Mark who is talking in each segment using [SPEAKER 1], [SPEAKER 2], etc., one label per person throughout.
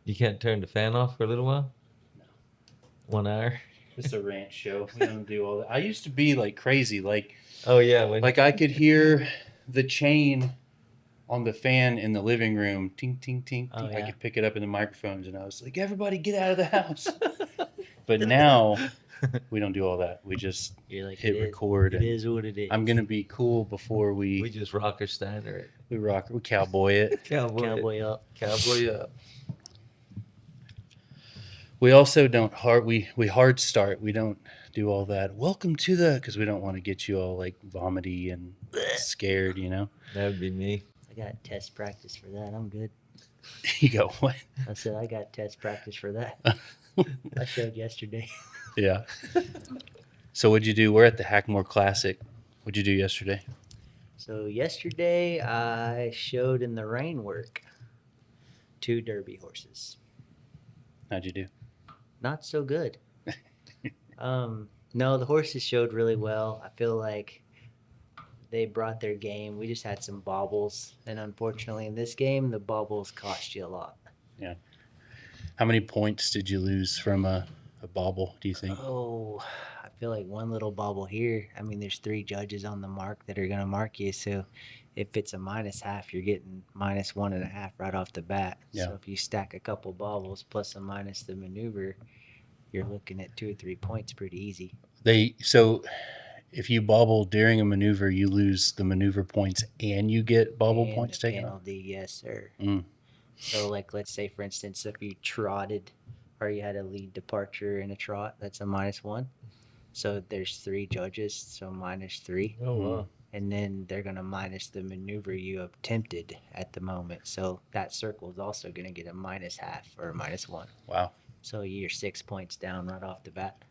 [SPEAKER 1] You can't turn the fan off for a little while?
[SPEAKER 2] No.
[SPEAKER 1] 1 hour?
[SPEAKER 2] It's a ranch show. We don't do all that. I used to be like crazy. Like,
[SPEAKER 1] Oh, yeah.
[SPEAKER 2] like I could hear the chain on the fan in the living room. Ting, ting, ting, ting.
[SPEAKER 3] Oh,
[SPEAKER 2] I
[SPEAKER 3] yeah.
[SPEAKER 2] could pick it up in the microphones, and I was like, everybody get out of the house. But now we don't do all that. We just
[SPEAKER 3] You're like,
[SPEAKER 2] hit
[SPEAKER 3] it
[SPEAKER 2] record.
[SPEAKER 3] It is what it is.
[SPEAKER 2] I'm going to be cool before
[SPEAKER 1] We just rocker Steiner it.
[SPEAKER 2] we rock. We cowboy it.
[SPEAKER 3] Cowboy up.
[SPEAKER 1] Cowboy up.
[SPEAKER 2] We also don't we hard start. We don't do all that. Welcome to the, because we don't want to get you all like vomity and scared, you know.
[SPEAKER 1] That would be me.
[SPEAKER 3] I got test practice for that. I'm good.
[SPEAKER 2] You go, what?
[SPEAKER 3] I said I got test practice for that. I showed yesterday.
[SPEAKER 2] Yeah. So what'd you do? We're at the Hackmore Classic. What'd you do yesterday?
[SPEAKER 3] So yesterday I showed in the rein work 2 Derby horses.
[SPEAKER 2] How'd you do?
[SPEAKER 3] Not so good. No, the horses showed really well. I feel like they brought their game. We just had some bobbles, and unfortunately in this game the bobbles cost you a lot.
[SPEAKER 2] Yeah. How many points did you lose from a bobble, do you think?
[SPEAKER 3] Oh, I feel like one little bobble here. I mean, there's 3 judges on the mark that are going to mark you. So if it's a -1/2, you're getting -1.5 right off the bat.
[SPEAKER 2] Yeah.
[SPEAKER 3] So if you stack a couple bobbles plus a minus the maneuver, you're looking at 2 or 3 points pretty easy.
[SPEAKER 2] So if you bobble during a maneuver, you lose the maneuver points and you get bobble
[SPEAKER 3] And
[SPEAKER 2] points
[SPEAKER 3] a
[SPEAKER 2] taken off?
[SPEAKER 3] penalty, yes, sir.
[SPEAKER 2] Mm.
[SPEAKER 3] So, like, let's say, for instance, if you trotted or you had a lead departure in a trot, that's a -1. So there's 3 judges, so -3.
[SPEAKER 1] Oh, wow.
[SPEAKER 3] And then they're going to minus the maneuver you attempted at the moment. So that circle is also going to get a -1/2 or a -1.
[SPEAKER 2] Wow.
[SPEAKER 3] So you're 6 points down right off the bat.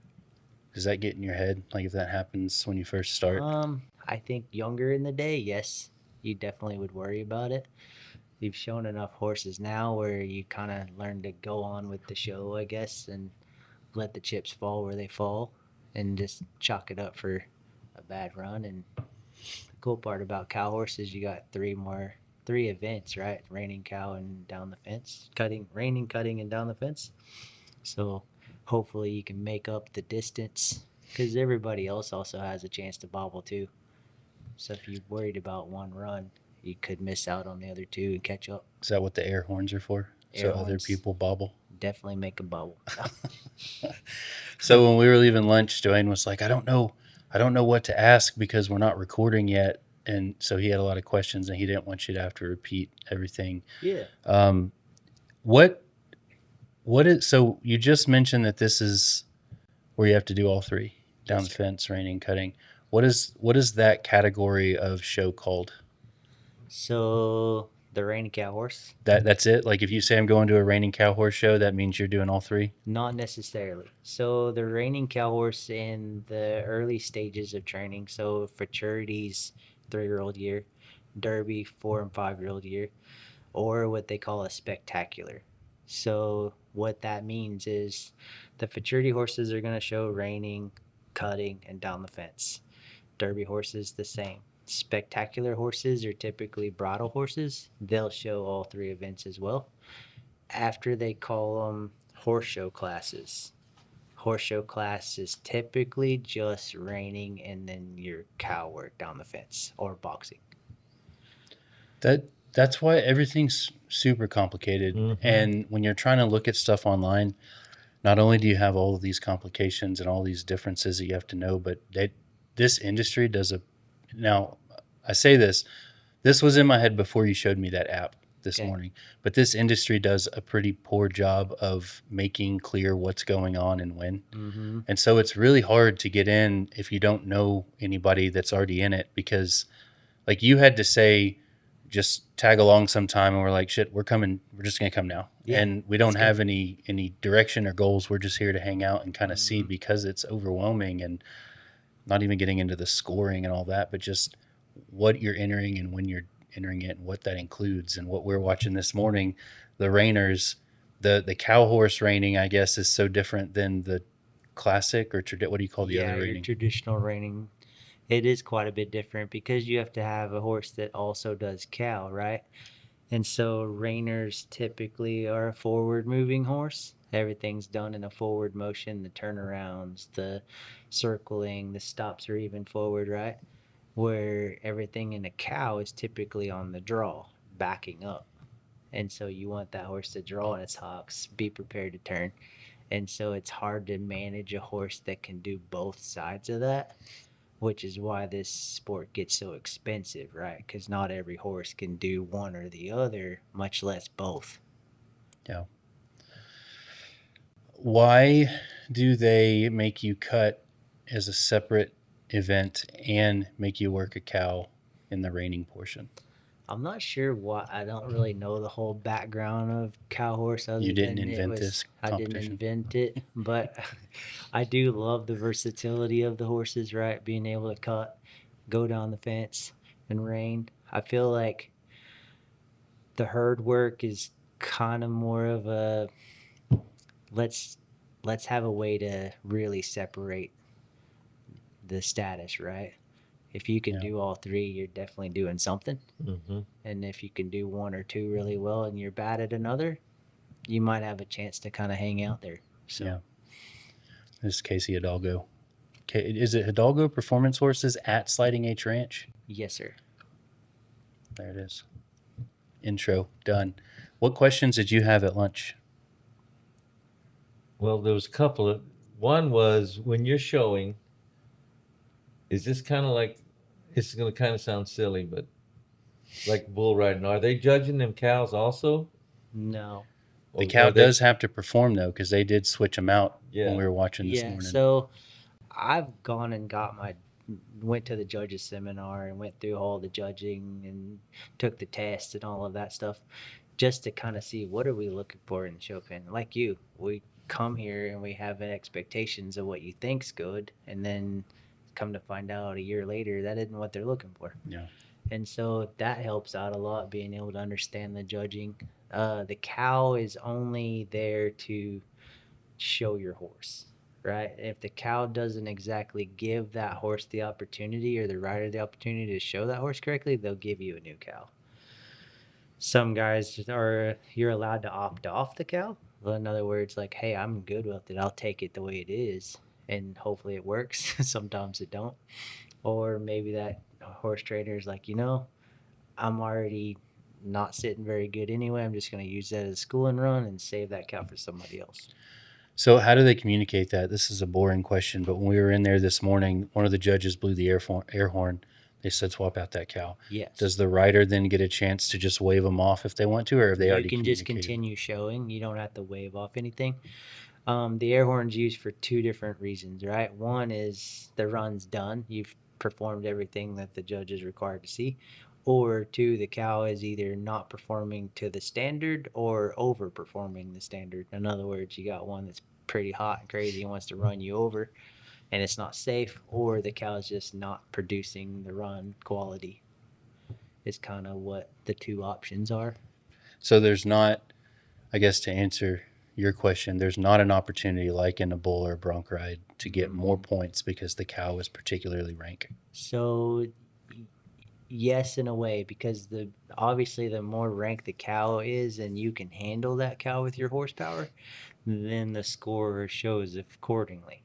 [SPEAKER 2] Does that get in your head? Like if that happens when you first start?
[SPEAKER 3] I think younger in the day, yes, you definitely would worry about it. You've shown enough horses now where you kind of learn to go on with the show, I guess, and let the chips fall where they fall and just chalk it up for a bad run. And the cool part about cow horses, you got 3 events, right? Reining, cow, and down the fence. Reining, cutting, and down the fence. So hopefully you can make up the distance because everybody else also has a chance to bobble too. So if you're worried about one run, you could miss out on the other 2 and catch up.
[SPEAKER 2] Is that what the air horns are for?
[SPEAKER 3] Air
[SPEAKER 2] so other
[SPEAKER 3] horns.
[SPEAKER 2] people bobble?
[SPEAKER 3] Definitely make a bobble.
[SPEAKER 2] So when we were leaving lunch, Dwayne was like, I don't know what to ask because we're not recording yet. And so he had a lot of questions and he didn't want you to have to repeat everything.
[SPEAKER 3] Yeah.
[SPEAKER 2] So you just mentioned that this is where you have to do all 3, down
[SPEAKER 3] Yes,
[SPEAKER 2] the
[SPEAKER 3] sir.
[SPEAKER 2] fence, reining, cutting. What is that category of show called?
[SPEAKER 3] So the reining cow horse?
[SPEAKER 2] That's it? Like if you say I'm going to a reining cow horse show, that means you're doing all 3?
[SPEAKER 3] Not necessarily. So the reining cow horse in the early stages of training, so futurities, 3-year-old year, Derby, 4 and 5-year-old year, or what they call a spectacular. So what that means is the futurity horses are going to show reining, cutting, and down the fence. Derby horses, the same. Spectacular horses are typically bridle horses. They'll show all 3 events as well. After they call them horse show classes. Horse show class is typically just reining and then your cow work down the fence or boxing.
[SPEAKER 2] That's why everything's super complicated.
[SPEAKER 1] Mm-hmm.
[SPEAKER 2] And when you're trying to look at stuff online, not only do you have all of these complications and all these differences that you have to know, but this industry does now I say this was in my head before you showed me that app this morning, but this industry does a pretty poor job of making clear what's going on and when.
[SPEAKER 3] Mm-hmm.
[SPEAKER 2] And so it's really hard to get in if you don't know anybody that's already in it, because like you had to say, just tag along sometime, and we're like, shit, we're coming. We're just going to come now. Yeah, and we don't have any direction or goals. We're just here to hang out and kind of see, because it's overwhelming. And not even getting into the scoring and all that, but just what you're entering and when you're entering it and what that includes. And what we're watching this morning, the reiners, the cow horse reining, I guess, is so different than the classic or what do you call the
[SPEAKER 3] Yeah,
[SPEAKER 2] other
[SPEAKER 3] your
[SPEAKER 2] reining?
[SPEAKER 3] traditional reining, it is quite a bit different because you have to have a horse that also does cow, right? And so reiners typically are a forward moving horse. Everything's done in a forward motion, the turnarounds, the circling, the stops are even forward, right? Where everything in a cow is typically on the draw, backing up. And so you want that horse to draw in its hocks, be prepared to turn. And so it's hard to manage a horse that can do both sides of that, which is why this sport gets so expensive, right? Because not every horse can do one or the other, much less both.
[SPEAKER 2] Yeah. Why do they make you cut as a separate event and make you work a cow in the reining portion?
[SPEAKER 3] I'm not sure why. I don't really know the whole background of cow horse other
[SPEAKER 2] You didn't
[SPEAKER 3] than it
[SPEAKER 2] invent
[SPEAKER 3] was,
[SPEAKER 2] this
[SPEAKER 3] I didn't
[SPEAKER 2] competition.
[SPEAKER 3] invent it, but I do love the versatility of the horses, right? Being able to cut, go down the fence, and rein. I feel like the herd work is kind of more of a let's let's have a way to really separate the status, right? If you can
[SPEAKER 2] Yeah.
[SPEAKER 3] do all three, you're definitely doing something.
[SPEAKER 1] Mm-hmm.
[SPEAKER 3] And if you can do one or two really well and you're bad at another, you might have a chance to kind of hang out there. So,
[SPEAKER 2] Yeah. This is Casey Hidalgo. Is it Hidalgo Performance Horses at Sliding H Ranch?
[SPEAKER 3] yes, sir.
[SPEAKER 2] There it is. Intro done. What questions did you have at lunch?
[SPEAKER 1] Well, there was a couple of. One was when you're showing. Is this kind of like? It's going to kind of sound silly, but like bull riding. Are they judging them cows also?
[SPEAKER 3] No.
[SPEAKER 2] The
[SPEAKER 1] Or
[SPEAKER 2] cow
[SPEAKER 1] are they?
[SPEAKER 2] does have to perform though, because they did switch them out when
[SPEAKER 1] Yeah.
[SPEAKER 2] we were watching this
[SPEAKER 3] Yeah.
[SPEAKER 2] morning.
[SPEAKER 3] So I've gone and went to the judges seminar and went through all the judging and took the test and all of that stuff just to kind of see what are we looking for in the show pen. Like you, we come here and we have expectations of what you think's good, and then come to find out a year later that isn't what they're looking for.
[SPEAKER 2] Yeah.
[SPEAKER 3] And so that helps out a lot, being able to understand the judging. The cow is only there to show your horse, right? If the cow doesn't exactly give that horse the opportunity or the rider the opportunity to show that horse correctly, they'll give you a new cow. Some guys are, you're allowed to opt off the cow. Well, in other words, like, hey, I'm good with it. I'll take it the way it is, and hopefully it works. Sometimes it don't. Or maybe that horse trainer is like, I'm already not sitting very good anyway. I'm just going to use that as a schooling run and save that cow for somebody else.
[SPEAKER 2] So how do they communicate that? This is a boring question, but when we were in there this morning, one of the judges blew the air horn. They said swap out that cow.
[SPEAKER 3] Yes.
[SPEAKER 2] Does the rider then get a chance to just wave them off if they want to, or have they
[SPEAKER 3] You
[SPEAKER 2] already
[SPEAKER 3] can just
[SPEAKER 2] communicated?
[SPEAKER 3] continue showing. You don't have to wave off anything. The air horn's used for two different reasons, right? One is the run's done. You've performed everything that the judge is required to see. Or two, the cow is either not performing to the standard or overperforming the standard. In other words, you got one that's pretty hot and crazy and wants to run you over and it's not safe, or the cow is just not producing the run quality. Is kind of what the two options are.
[SPEAKER 2] So there's not, I guess to answer your question, there's not an opportunity like in a bull or a bronc ride to get more points because the cow is particularly rank.
[SPEAKER 3] So yes, in a way, because obviously the more rank the cow is and you can handle that cow with your horsepower, then the score shows accordingly.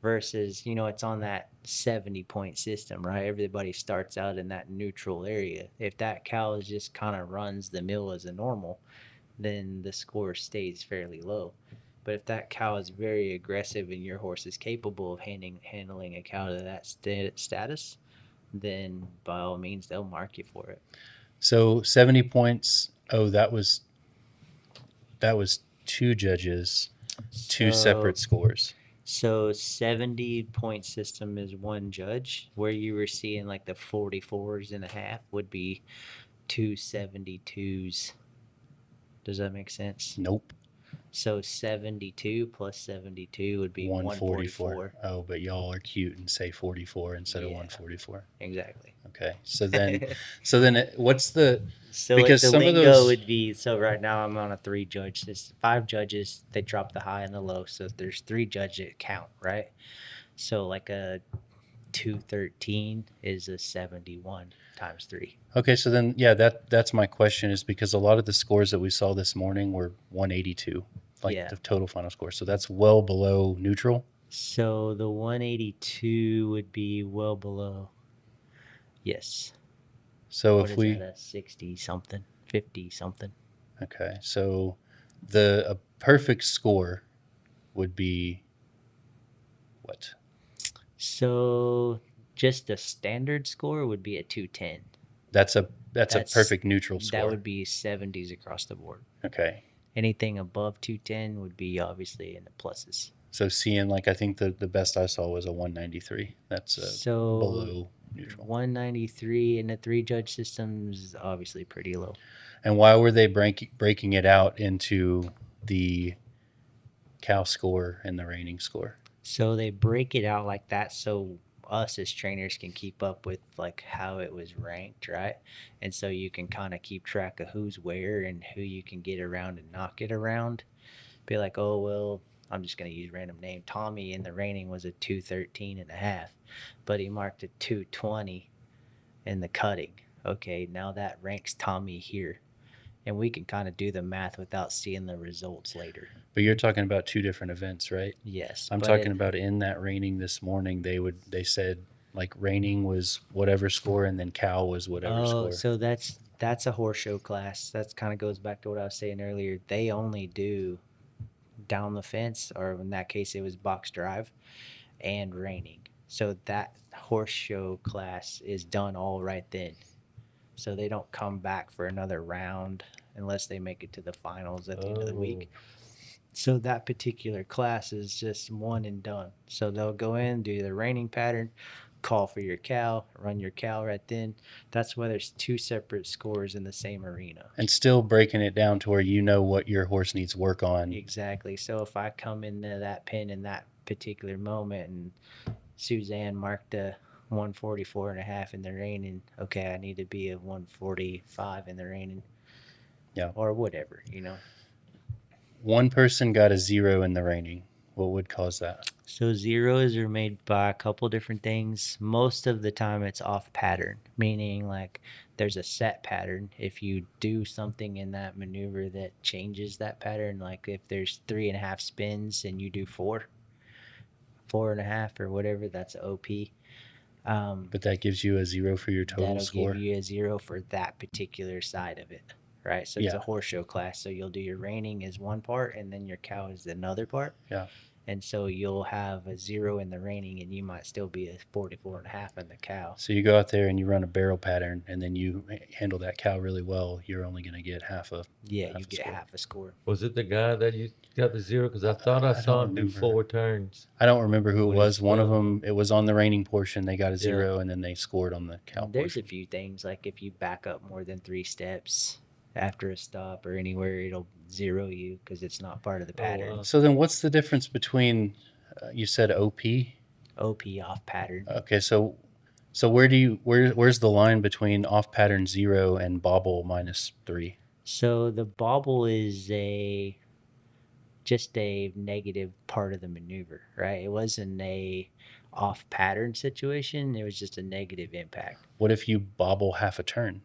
[SPEAKER 3] Versus, it's on that 70-point system, right? Everybody starts out in that neutral area. If that cow just kind of runs the mill as a normal, then the score stays fairly low. But if that cow is very aggressive and your horse is capable of handling a cow to that status, then by all means they'll mark you for it.
[SPEAKER 2] So 70 points. Oh, that was two judges, two separate scores.
[SPEAKER 3] So 70-point system is one judge. Where you were seeing like the 44s and a half would be two 72s. Does that make sense?
[SPEAKER 2] Nope.
[SPEAKER 3] So 72 plus 72 would be 144.
[SPEAKER 2] Oh, but y'all are cute and say 44 instead of
[SPEAKER 3] Yeah.
[SPEAKER 2] 144.
[SPEAKER 3] Exactly.
[SPEAKER 2] Okay. So then what's the,
[SPEAKER 3] So
[SPEAKER 2] because
[SPEAKER 3] the
[SPEAKER 2] some of
[SPEAKER 3] lingo
[SPEAKER 2] those,
[SPEAKER 3] would be, so right now I'm on a 3 judge system. 5 judges, they drop the high and the low. So there's 3 judges that count, right? So like a 213 is a 71 times 3.
[SPEAKER 2] okay, so then, yeah, that's my question, is because a lot of the scores that we saw this morning were 182, like
[SPEAKER 3] Yeah.
[SPEAKER 2] the total final score. So that's well below neutral.
[SPEAKER 3] So the 182 would be well below. Yes.
[SPEAKER 2] So
[SPEAKER 3] What
[SPEAKER 2] if
[SPEAKER 3] is
[SPEAKER 2] we,
[SPEAKER 3] that? A 60 something, 50 something.
[SPEAKER 2] okay, so a perfect score would be what?
[SPEAKER 3] So just a standard score would be a 210.
[SPEAKER 2] That's a
[SPEAKER 3] That's
[SPEAKER 2] perfect neutral
[SPEAKER 3] That
[SPEAKER 2] score.
[SPEAKER 3] would be 70s across the board.
[SPEAKER 2] Okay.
[SPEAKER 3] Anything above 210 would be obviously in the pluses.
[SPEAKER 2] So seeing, like, I think the best I saw was a 193. That's
[SPEAKER 3] So
[SPEAKER 2] below neutral.
[SPEAKER 3] 193 in the 3 judge system is obviously pretty low.
[SPEAKER 2] And why were they breaking it out into the cow score and the reining score?
[SPEAKER 3] So they break it out like that so us as trainers can keep up with like how it was ranked, right? And so you can kind of keep track of who's where and who you can get around and not get around. Be like, oh well, I'm just going to use random name. Tommy in the reining was a 213.5, but he marked a 220 in the cutting. Okay, now that ranks Tommy here. And we can kind of do the math without seeing the results later.
[SPEAKER 2] But you're talking about 2 different events, right?
[SPEAKER 3] Yes.
[SPEAKER 2] I'm talking about in that reining this morning, they said like reining was whatever score and then cow was whatever score.
[SPEAKER 3] So that's a horse show class. That's kind of goes back to what I was saying earlier. They only do down the fence, or in that case it was box drive and reining. So that horse show class is done all right then. So they don't come back for another round unless they make it to the finals at the end of the week. So that particular class is just one and done. So they'll go in, do the reining pattern, call for your cow, run your cow right then. That's why there's 2 separate scores in the same arena.
[SPEAKER 2] And still breaking it down to where you know what your horse needs work on.
[SPEAKER 3] Exactly. So if I come into that pen in that particular moment and Suzanne marked a 144.5 in the reining, okay, I need to be a 145 in the reining.
[SPEAKER 2] Yeah.
[SPEAKER 3] Or whatever, you know.
[SPEAKER 2] One person got a 0 in the reining. What would cause that?
[SPEAKER 3] So zeros are made by a couple different things. Most of the time it's off pattern, meaning like there's a set pattern. If you do something in that maneuver that changes that pattern, like if there's 3.5 spins and you do 4.5 or whatever, that's OP.
[SPEAKER 2] But that gives you a 0 for your total
[SPEAKER 3] That'll
[SPEAKER 2] score.
[SPEAKER 3] give you a 0 for that particular side of it, right? So it's
[SPEAKER 2] Yeah.
[SPEAKER 3] a horse show class. So you'll do your reining as one part and then your cow is another part.
[SPEAKER 2] Yeah.
[SPEAKER 3] And so you'll have a 0 in the reining and you might still be a 44.5 in the cow.
[SPEAKER 2] So you go out there and you run a barrel pattern and then you handle that cow really well, you're only going to get half a
[SPEAKER 3] Yeah,
[SPEAKER 2] half
[SPEAKER 3] you
[SPEAKER 2] a
[SPEAKER 3] get
[SPEAKER 2] score.
[SPEAKER 3] half a score.
[SPEAKER 1] Was it the guy that you got the 0? Because I thought I
[SPEAKER 2] I
[SPEAKER 1] saw
[SPEAKER 2] don't
[SPEAKER 1] him do
[SPEAKER 2] remember.
[SPEAKER 1] 4 turns.
[SPEAKER 2] I don't remember who it
[SPEAKER 1] When he
[SPEAKER 2] was. One of
[SPEAKER 1] spun.
[SPEAKER 2] them, it was on the reining portion. They got a 0 and then they scored on the cow
[SPEAKER 3] There's
[SPEAKER 2] portion.
[SPEAKER 3] a few things, like if you back up more than 3 steps after a stop or anywhere, it'll 0 you because it's not part of the pattern.
[SPEAKER 1] wow.
[SPEAKER 2] So then what's the difference between, you said OP?
[SPEAKER 3] OP off pattern.
[SPEAKER 2] Okay, so where's the line between off pattern 0 and bobble -3?
[SPEAKER 3] So the bobble is just a negative part of the maneuver, right? It wasn't a off pattern situation. It was just a negative impact.
[SPEAKER 2] What if you bobble half a turn?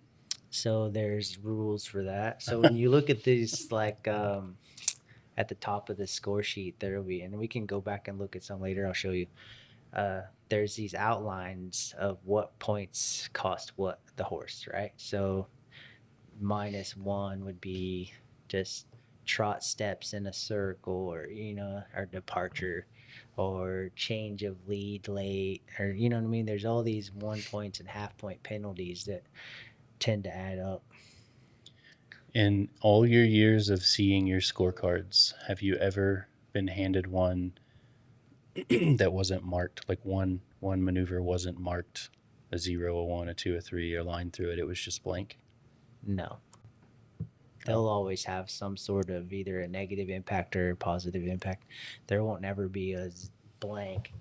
[SPEAKER 3] So there's rules for that. So when you look at these, like at the top of the score sheet, there'll be, and we can go back and look at some later. I'll show you. There's these outlines of what points cost what the horse, right? So -1 would be just trot steps in a circle, or or departure, or change of lead late, or you know what I mean. There's all these 1 points and half point penalties that tend to add up.
[SPEAKER 2] In all your years of seeing your scorecards, have you ever been handed one that wasn't marked? Like one maneuver wasn't marked a 0, a 1, a 2, a 3, a line through it. It was just blank.
[SPEAKER 3] No. They'll always have some sort of either a negative impact or a positive impact. There won't never be a blank.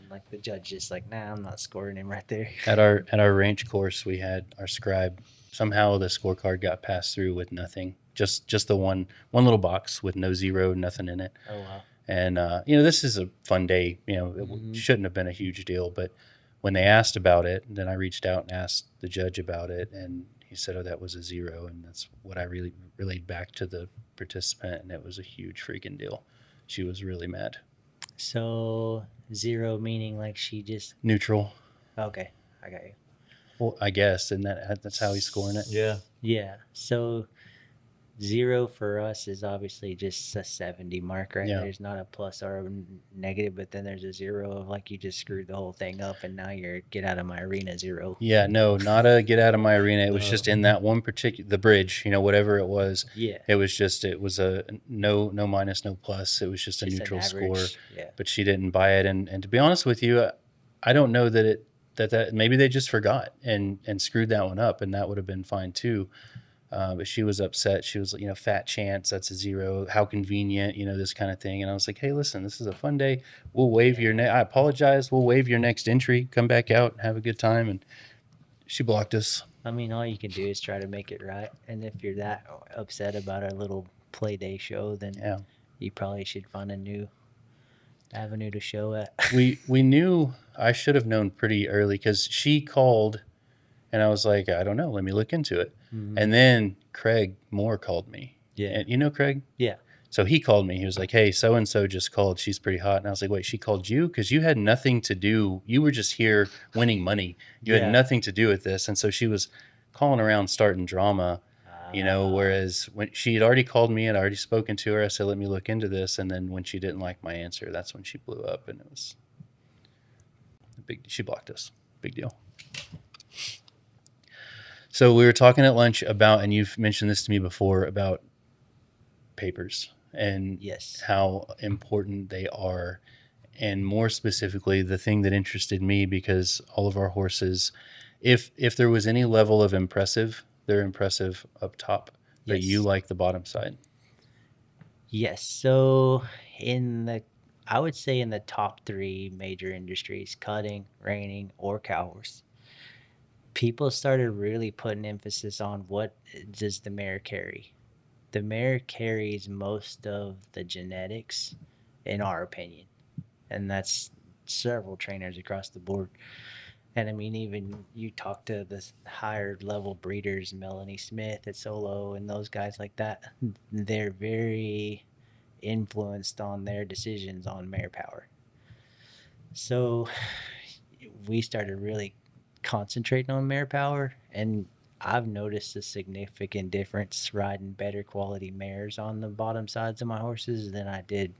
[SPEAKER 3] Like the judge is like, nah, I'm not scoring him right there.
[SPEAKER 2] At our ranch course, we had our scribe. Somehow the scorecard got passed through with nothing. Just the one little box with no zero, nothing in it.
[SPEAKER 3] Oh wow.
[SPEAKER 2] And this is a fun day. It shouldn't have been a huge deal, but when they asked about it, then I reached out and asked the judge about it, and he said, "Oh, that was a zero," and that's what I really relayed back to the participant, and it was a huge freaking deal. She was really mad.
[SPEAKER 3] So zero meaning like she just
[SPEAKER 2] Neutral.
[SPEAKER 3] okay. I got you.
[SPEAKER 2] Well, I guess, and that's how he's scoring it.
[SPEAKER 1] Yeah.
[SPEAKER 3] Yeah. So zero for us is obviously just a 70 mark, right?
[SPEAKER 2] Yeah.
[SPEAKER 3] There's not a plus or a negative, but then there's a zero of like you just screwed the whole thing up and now you're get out of my arena zero.
[SPEAKER 2] Yeah, no, not a get out of my arena. It was
[SPEAKER 1] No.
[SPEAKER 2] just in that one particular the bridge, whatever it was.
[SPEAKER 3] Yeah.
[SPEAKER 2] It was a no minus, no plus. It was just a
[SPEAKER 3] Just an
[SPEAKER 2] neutral score.
[SPEAKER 3] average. Yeah.
[SPEAKER 2] But she didn't buy it, and to be honest with you, I don't know that maybe they just forgot and screwed that one up, and that would have been fine too. But she was upset. She was, fat chance, that's a zero. How convenient, this kind of thing. And I was like, hey, listen, this is a fun day. We'll waive your I apologize. We'll waive your next entry. Come back out and have a good time. And she blocked us.
[SPEAKER 3] I mean, all you can do is try to make it right. And if you're that upset about our little play day show, then
[SPEAKER 2] Yeah.
[SPEAKER 3] you probably should find a new avenue to show at.
[SPEAKER 2] We knew, I should have known pretty early because she called and I was like, I don't know. Let me look into it.
[SPEAKER 3] Mhm.
[SPEAKER 2] And then Craig Moore called me.
[SPEAKER 3] Yeah.
[SPEAKER 2] And you know Craig?
[SPEAKER 3] Yeah.
[SPEAKER 2] So he called me. He was like, hey, so-and-so just called. She's pretty hot. And I was like, wait, she called you? Because you had nothing to do. You were just here winning money. You
[SPEAKER 3] Yeah.
[SPEAKER 2] had nothing to do with this. And so she was calling around starting drama, whereas when she had already called me and I already spoken to her, I said, let me look into this. And then when she didn't like my answer, that's when she blew up. And it was she blocked us. Big deal. So we were talking at lunch about, and you've mentioned this to me before, about papers and
[SPEAKER 3] Yes.
[SPEAKER 2] how important they are. And more specifically, the thing that interested me, because all of our horses, if there was any level of impressive, they're impressive up top, but
[SPEAKER 3] Yes.
[SPEAKER 2] you like the bottom side.
[SPEAKER 3] Yes. So I would say in the top three major industries, cutting, reining, or cow horse, people started really putting emphasis on what does the mare carry. The mare carries most of the genetics, in our opinion, and that's several trainers across the board. And I mean, even you talk to the higher level breeders, Melanie Smith at Solo, and those guys like that, they're very influenced on their decisions on mare power. So we started really concentrating on mare power, and I've noticed a significant difference riding better quality mares on the bottom sides of my horses than I did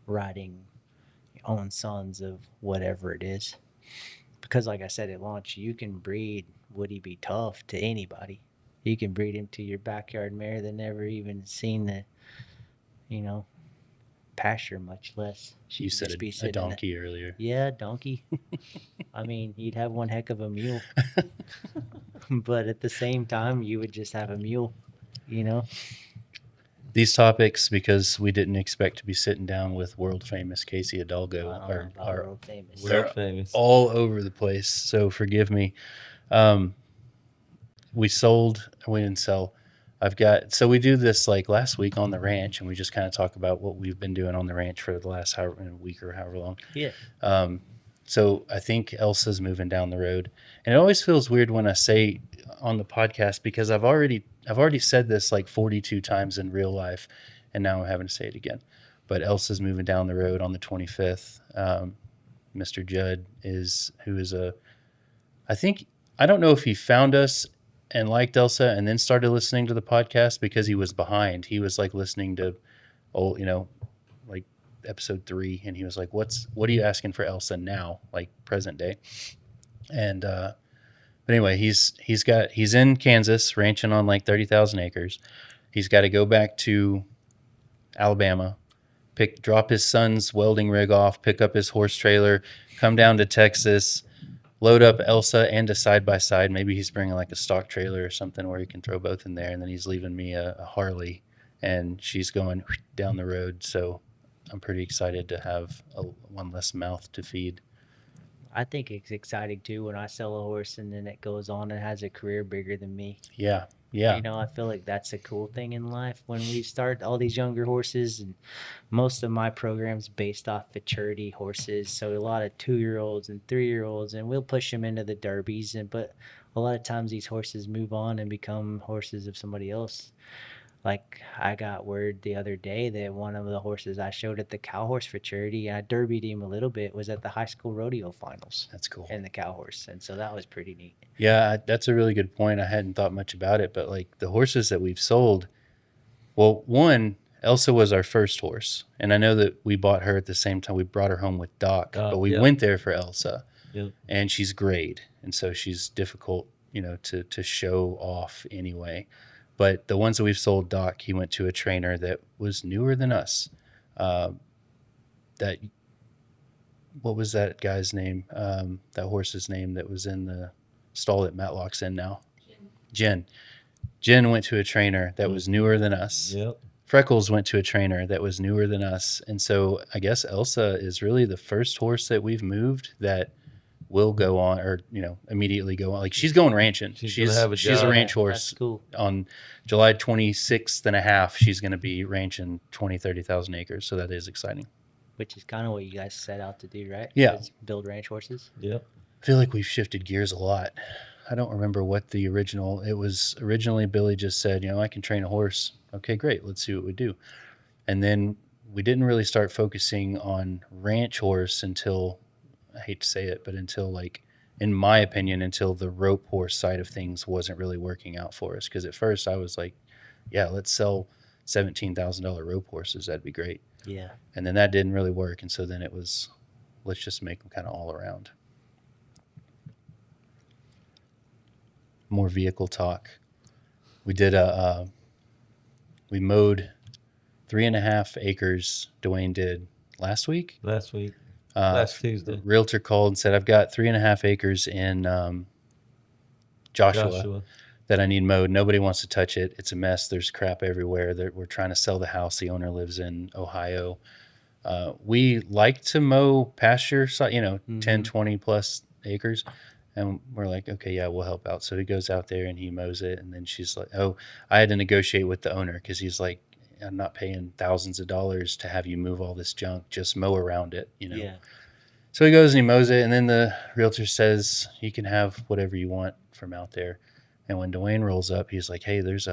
[SPEAKER 3] riding own sons of whatever it is. Because like I said at launch, you can breed Woody Be Tough to anybody. You can breed him to your backyard mare that never even seen the, pasture, much less.
[SPEAKER 2] You said a donkey earlier.
[SPEAKER 3] Yeah, donkey. I mean, you'd have one heck of a mule. But at the same time, you would just have a mule,
[SPEAKER 2] These topics, because we didn't expect to be sitting down with world famous Casey Hidalgo, are
[SPEAKER 3] world famous.
[SPEAKER 2] They're
[SPEAKER 1] famous.
[SPEAKER 2] all over the place. So forgive me. We didn't sell. So we do this like last week on the ranch, and we just kind of talk about what we've been doing on the ranch for the last week or however long.
[SPEAKER 3] Yeah.
[SPEAKER 2] So I think Elsa's moving down the road, and it always feels weird when I say on the podcast, because I've already said this like 42 times in real life, and now I'm having to say it again. But Elsa's moving down the road on the 25th. Mr. Judd I don't know if he found us and liked Elsa and then started listening to the podcast, because he was behind. He was like listening to like episode 3, and he was like, what are you asking for Elsa now, like present day? And but anyway, he's in Kansas ranching on like 30,000 acres. He's got to go back to Alabama, drop his son's welding rig off, pick up his horse trailer, come down to Texas, load up Elsa and a side-by-side. Maybe he's bringing like a stock trailer or something where he can throw both in there. And then he's leaving me a Harley, and she's going down the road. So I'm pretty excited to have one less mouth to feed.
[SPEAKER 3] I think it's exciting too when I sell a horse and then it goes on and has a career bigger than me.
[SPEAKER 2] Yeah. Yeah.
[SPEAKER 3] You know, I feel like that's a cool thing in life when we start all these younger horses, and most of my programs based off maturity horses. So a lot of 2-year-olds and 3-year-olds, and we'll push them into the derbies. And but a lot of times these horses move on and become horses of somebody else. Like I got word the other day that one of the horses I showed at the cow horse fraternity, I derbied him a little bit, was at the high school rodeo finals
[SPEAKER 2] That's cool.
[SPEAKER 3] in the cow horse, and so that was pretty neat.
[SPEAKER 2] Yeah, that's a really good point. I hadn't thought much about it, but like the horses that we've sold, well, one, Elsa was our first horse, and I know that we bought her at the same time. We brought her home with Doc, but we went there for Elsa, and she's grayed, and so she's difficult, to show off anyway. But the ones that we've sold, Doc, he went to a trainer that was newer than us. What was that guy's name? That horse's name that was in the stall that Matlock's in now? Jen. Jen went to a trainer that was newer than us.
[SPEAKER 1] Yep.
[SPEAKER 2] Freckles went to a trainer that was newer than us. And so I guess Elsa is really the first horse that we've moved that will go on, or immediately go on. Like she's going ranching. She's a ranch horse.
[SPEAKER 3] That's cool.
[SPEAKER 2] On July 26th and a half, she's going to be ranching 30,000 acres. So that is exciting.
[SPEAKER 3] Which is kind of what you guys set out to do, right?
[SPEAKER 2] Yeah.
[SPEAKER 3] Is build ranch horses.
[SPEAKER 1] Yep.
[SPEAKER 2] I feel like we've shifted gears a lot. I don't remember what it was originally. Billy just said, I can train a horse. Okay, great. Let's see what we do. And then we didn't really start focusing on ranch horse until, I hate to say it, but until like, in my opinion, until the rope horse side of things wasn't really working out for us. Because at first I was like, yeah, let's sell $17,000 rope horses. That'd be great.
[SPEAKER 3] Yeah.
[SPEAKER 2] And then that didn't really work. And so then it was, let's just make them kind of all around. More vehicle talk. We did we mowed 3.5 acres. Dwayne did last week.
[SPEAKER 1] Last Tuesday.
[SPEAKER 2] Realtor called and said, I've got 3.5 acres in Joshua that I need mowed. Nobody wants to touch it. It's a mess. There's crap everywhere. We're trying to sell the house. The owner lives in Ohio. We like to mow pasture, 10, 20 plus acres. And we're like, okay, yeah, we'll help out. So he goes out there and he mows it. And then she's like, oh, I had to negotiate with the owner because he's like, I'm not paying thousands of dollars to have you move all this junk. Just mow around it,
[SPEAKER 3] Yeah.
[SPEAKER 2] So he goes and he mows it. And then the realtor says, you can have whatever you want from out there. And when Dwayne rolls up, he's like, hey, there's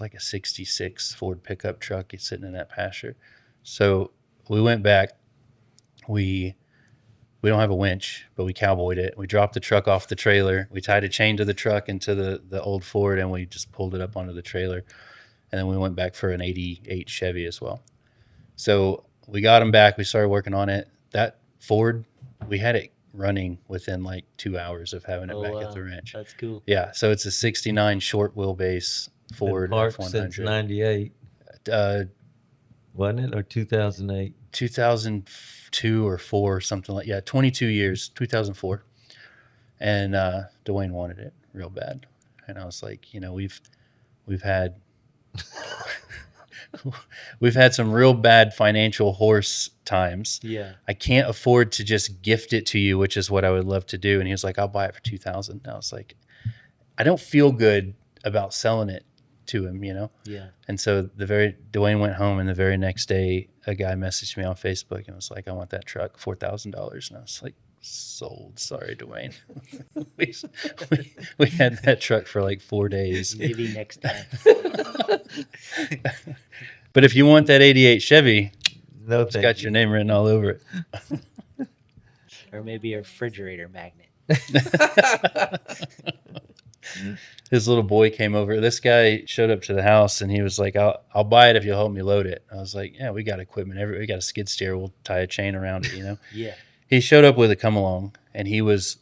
[SPEAKER 2] like a 66 Ford pickup truck. It's sitting in that pasture. So we went back. We don't have a winch, but we cowboyed it. We dropped the truck off the trailer. We tied a chain to the truck into the old Ford, and we just pulled it up onto the trailer. And then we went back for an 88 Chevy as well. So we got them back. We started working on it. That Ford, we had it running within like 2 hours of having it back at the ranch.
[SPEAKER 3] That's cool.
[SPEAKER 2] Yeah, so it's a 69 short wheelbase Ford
[SPEAKER 1] Parked
[SPEAKER 2] F100.
[SPEAKER 1] since 98. Wasn't it? Or 2008?
[SPEAKER 2] 2002 or 4 or something like 22 years, 2004. And Dwayne wanted it real bad. And I was like, we've had we've had some real bad financial horse times.
[SPEAKER 3] Yeah.
[SPEAKER 2] I can't afford to just gift it to you, which is what I would love to do. And he was like, I'll buy it for $2,000. And I was like, I don't feel good about selling it to him,
[SPEAKER 3] Yeah.
[SPEAKER 2] And so Dwayne went home, and the very next day, a guy messaged me on Facebook and was like, I want that truck, $4,000. And I was like, sold. Sorry, Dwayne. we had that truck for like 4 days.
[SPEAKER 3] Maybe next time.
[SPEAKER 2] But if you want that 88 Chevy,
[SPEAKER 1] No,
[SPEAKER 2] it's got your name written all over it.
[SPEAKER 3] Or maybe a refrigerator magnet.
[SPEAKER 2] His little boy came over. This guy showed up to the house, and he was like, I'll buy it if you'll help me load it. I was like, yeah, we got equipment. We got a skid steer. We'll tie a chain around it,
[SPEAKER 3] Yeah.
[SPEAKER 2] He showed up with a come along, and he was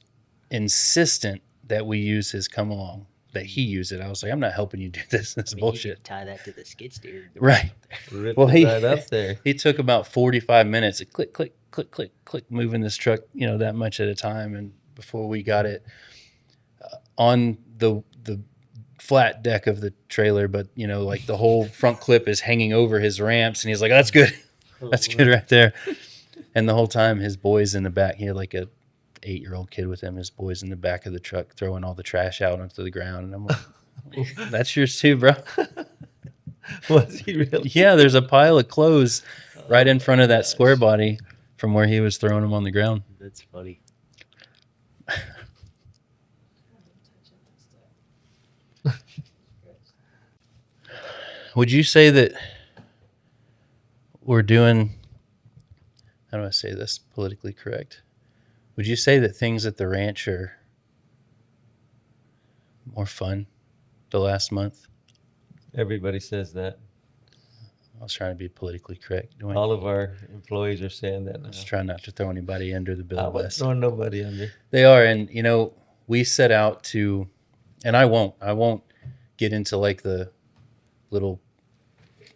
[SPEAKER 2] insistent that we use his come along, that he use it. I was like, I'm not helping you do this. That's
[SPEAKER 3] You
[SPEAKER 2] bullshit.
[SPEAKER 3] could tie that to the skid steer.
[SPEAKER 2] Right.
[SPEAKER 1] Ripped
[SPEAKER 2] Well,
[SPEAKER 1] it right up there.
[SPEAKER 2] He took about 45 minutes of click, click, click, click, click, moving this truck, that much at a time. And before we got it on the flat deck of the trailer, but you know, like the whole front clip is hanging over his ramps, and he's like, "That's good, that's good right there." And the whole time, his boys in the back. He had like a 8-year-old kid with him. His boys in the back of the truck throwing all the trash out onto the ground, and I'm like, "That's yours too, bro."
[SPEAKER 1] Was he really?
[SPEAKER 2] Yeah, there's a pile of clothes right in
[SPEAKER 1] Oh
[SPEAKER 2] front
[SPEAKER 1] my
[SPEAKER 2] of that
[SPEAKER 1] gosh.
[SPEAKER 2] square body from where he was throwing them on the ground.
[SPEAKER 3] That's funny.
[SPEAKER 2] Would you say that we're doing, how do I say this politically correct? Would you say that things at the ranch are more fun the last month?
[SPEAKER 1] Everybody says that.
[SPEAKER 2] I was trying to be politically correct. Dwayne.
[SPEAKER 1] All of our employees are saying that now.
[SPEAKER 2] I was trying not to throw anybody under the bill
[SPEAKER 1] I
[SPEAKER 2] of
[SPEAKER 1] wasn't
[SPEAKER 2] bus.
[SPEAKER 1] throwing nobody under.
[SPEAKER 2] They are, and you know, we set out to, and I won't get into like the little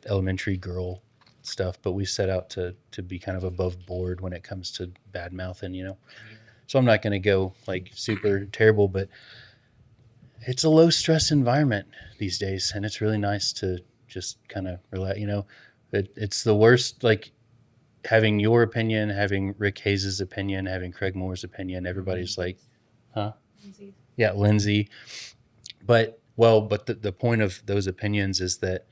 [SPEAKER 2] elementary girl stuff, but we set out to be kind of above board when it comes to bad mouthing, you know. So I'm not going to go like super terrible, but it's a low stress environment these days, and it's really nice to just kind of relax. You know, it's the worst. Like having your opinion, having Rick Hayes's opinion, having Craig Moore's opinion. Everybody's like, huh?
[SPEAKER 4] Lindsay.
[SPEAKER 2] Yeah, Lindsay. But the point of those opinions is that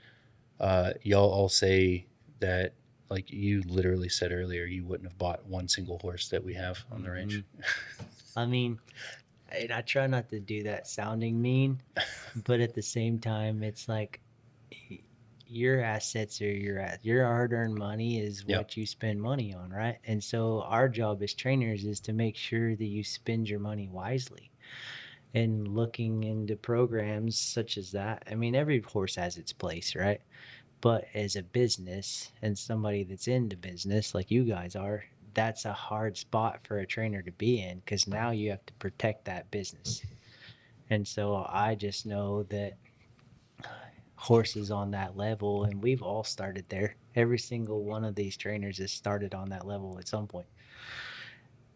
[SPEAKER 2] y'all all say that, like you literally said earlier, you wouldn't have bought one single horse that we have on the ranch.
[SPEAKER 3] I mean, and I try not to do that sounding mean, but at the same time, it's like your assets are your hard-earned money is
[SPEAKER 2] Yep.
[SPEAKER 3] what you spend money on, right? And so our job as trainers is to make sure that you spend your money wisely. And looking into programs such as that, I mean, every horse has its place, right? But as a business and somebody that's into business like you guys are, that's a hard spot for a trainer to be in because now you have to protect that business. And so I just know that horses on that level, and we've all started there. Every single one of these trainers has started on that level at some point.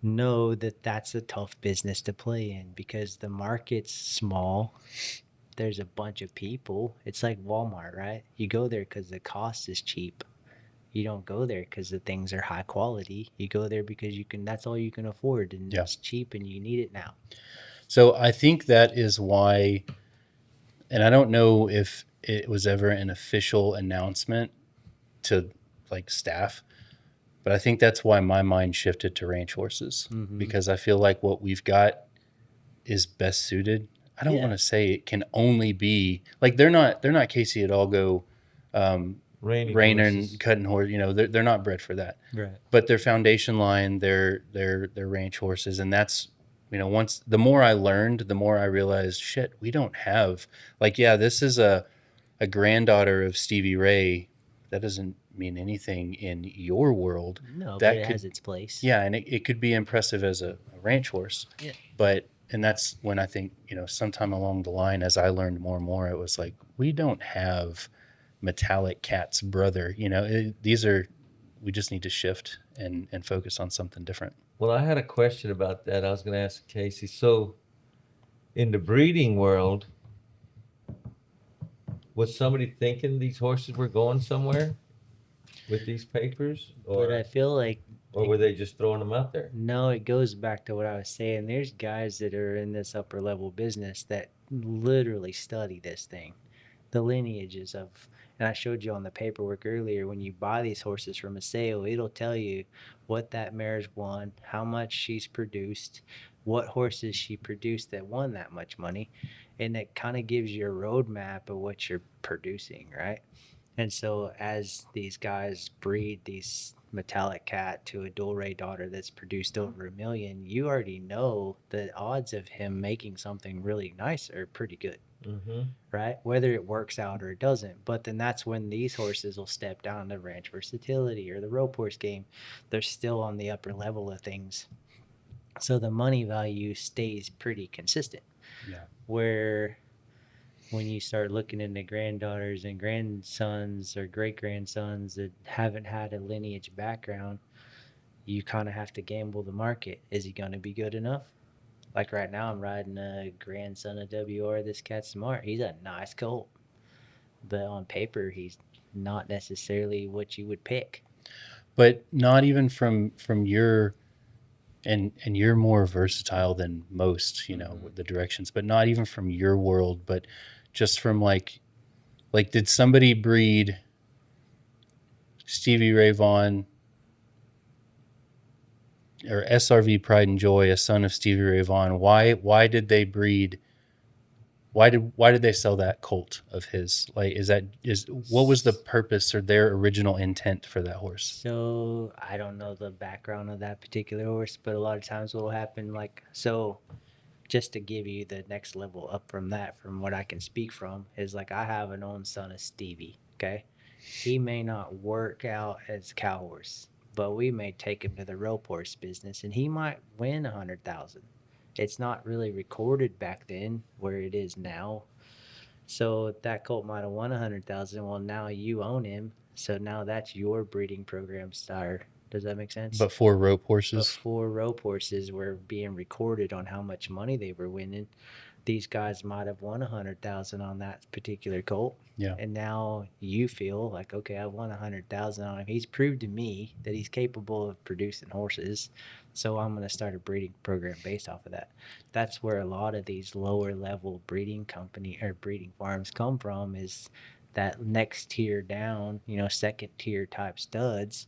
[SPEAKER 3] Know that that's a tough business to play in because the market's small. There's a bunch of people. It's like Walmart, right? You go there because the cost is cheap. You don't go there because the things are high quality. You go there because you can. That's all you can afford, and
[SPEAKER 2] Yeah.
[SPEAKER 3] it's cheap, and you need it now.
[SPEAKER 2] So I think that is why, and I don't know if it was ever an official announcement to like staff, but I think that's why my mind shifted to ranch horses
[SPEAKER 3] Mhm.
[SPEAKER 2] because I feel like what we've got is best suited. I don't
[SPEAKER 3] Yeah.
[SPEAKER 2] want to say it can only be like they're not Casey Hidalgo,
[SPEAKER 1] Reining
[SPEAKER 2] reiner
[SPEAKER 1] horses.
[SPEAKER 2] and cutting horse. You know, they're not bred for that.
[SPEAKER 3] Right.
[SPEAKER 2] But their foundation line, they're ranch horses, and that's, you know, once the more I learned, the more I realized, shit, we don't have like, yeah, this is a granddaughter of Stevie Ray. That doesn't mean anything in your world.
[SPEAKER 3] No,
[SPEAKER 2] That
[SPEAKER 3] but it
[SPEAKER 2] could-
[SPEAKER 3] has its place.
[SPEAKER 2] Yeah, and it could be impressive as a ranch horse.
[SPEAKER 3] Yeah.
[SPEAKER 2] But and that's when I think, you know, sometime along the line, as I learned more and more, it was like, we don't have Metallic Cat's brother. You know, we just need to shift and focus on something different.
[SPEAKER 1] Well, I had a question about that. I was going to ask Casey. So, in the breeding world, was somebody thinking these horses were going somewhere with these papers,
[SPEAKER 3] But I feel like
[SPEAKER 1] or were they just throwing them out there?
[SPEAKER 3] no, it goes back to what I was saying. There's guys that are in this upper level business that literally study this thing, the lineages of. And I showed you on the paperwork earlier, when you buy these horses from a sale, it'll tell you what that mare's won, how much she's produced, what horses she produced that won that much money. And it kind of gives you a roadmap of what you're producing, right? And so as these guys breed these Metallic Cat to a dual ray daughter that's produced over 1 million, you already know the odds of him making something really nice are pretty good,
[SPEAKER 1] Mm-hmm.
[SPEAKER 3] right? Whether it works out or it doesn't. But then that's when these horses will step down to ranch versatility or the rope horse game. They're still on the upper level of things. So the money value stays pretty consistent.
[SPEAKER 2] Yeah.
[SPEAKER 3] Where when you start looking into granddaughters and grandsons or great grandsons that haven't had a lineage background, you kind of have to gamble the market. Is he going to be good enough? Like right now, I'm riding a grandson of WR. This cat's smart. He's a nice colt, but on paper, he's not necessarily what you would pick.
[SPEAKER 2] But not even from your, and you're more versatile than most, you know, with the directions, but not even from your world, but just from like did somebody breed Stevie Ray Vaughan or SRV Pride and Joy, a son of Stevie Ray Vaughan? Why did they breed? Why did they sell that colt of his? Like, is what was the purpose or their original intent for that horse?
[SPEAKER 3] So I don't know the background of that particular horse, but a lot of times what will happen, like, so just to give you the next level up from that, from what I can speak from, is like I have an own son of Stevie. Okay, he may not work out as a cow horse, but we may take him to the rope horse business, and he might win 100,000. It's not really recorded back then where it is now. So that colt might have won 100,000. Well, now you own him, so now that's your breeding program sire. Does that make sense?
[SPEAKER 2] But for rope horses,
[SPEAKER 3] Before rope horses were being recorded on how much money they were winning, these guys might have won 100,000 on that particular colt.
[SPEAKER 2] yeah.
[SPEAKER 3] And now you feel like, okay, I won 100,000 on him. He's proved to me that he's capable of producing horses. So I'm going to start a breeding program based off of that. That's where a lot of these lower level breeding company or breeding farms come from, is that next tier down, you know, second tier type studs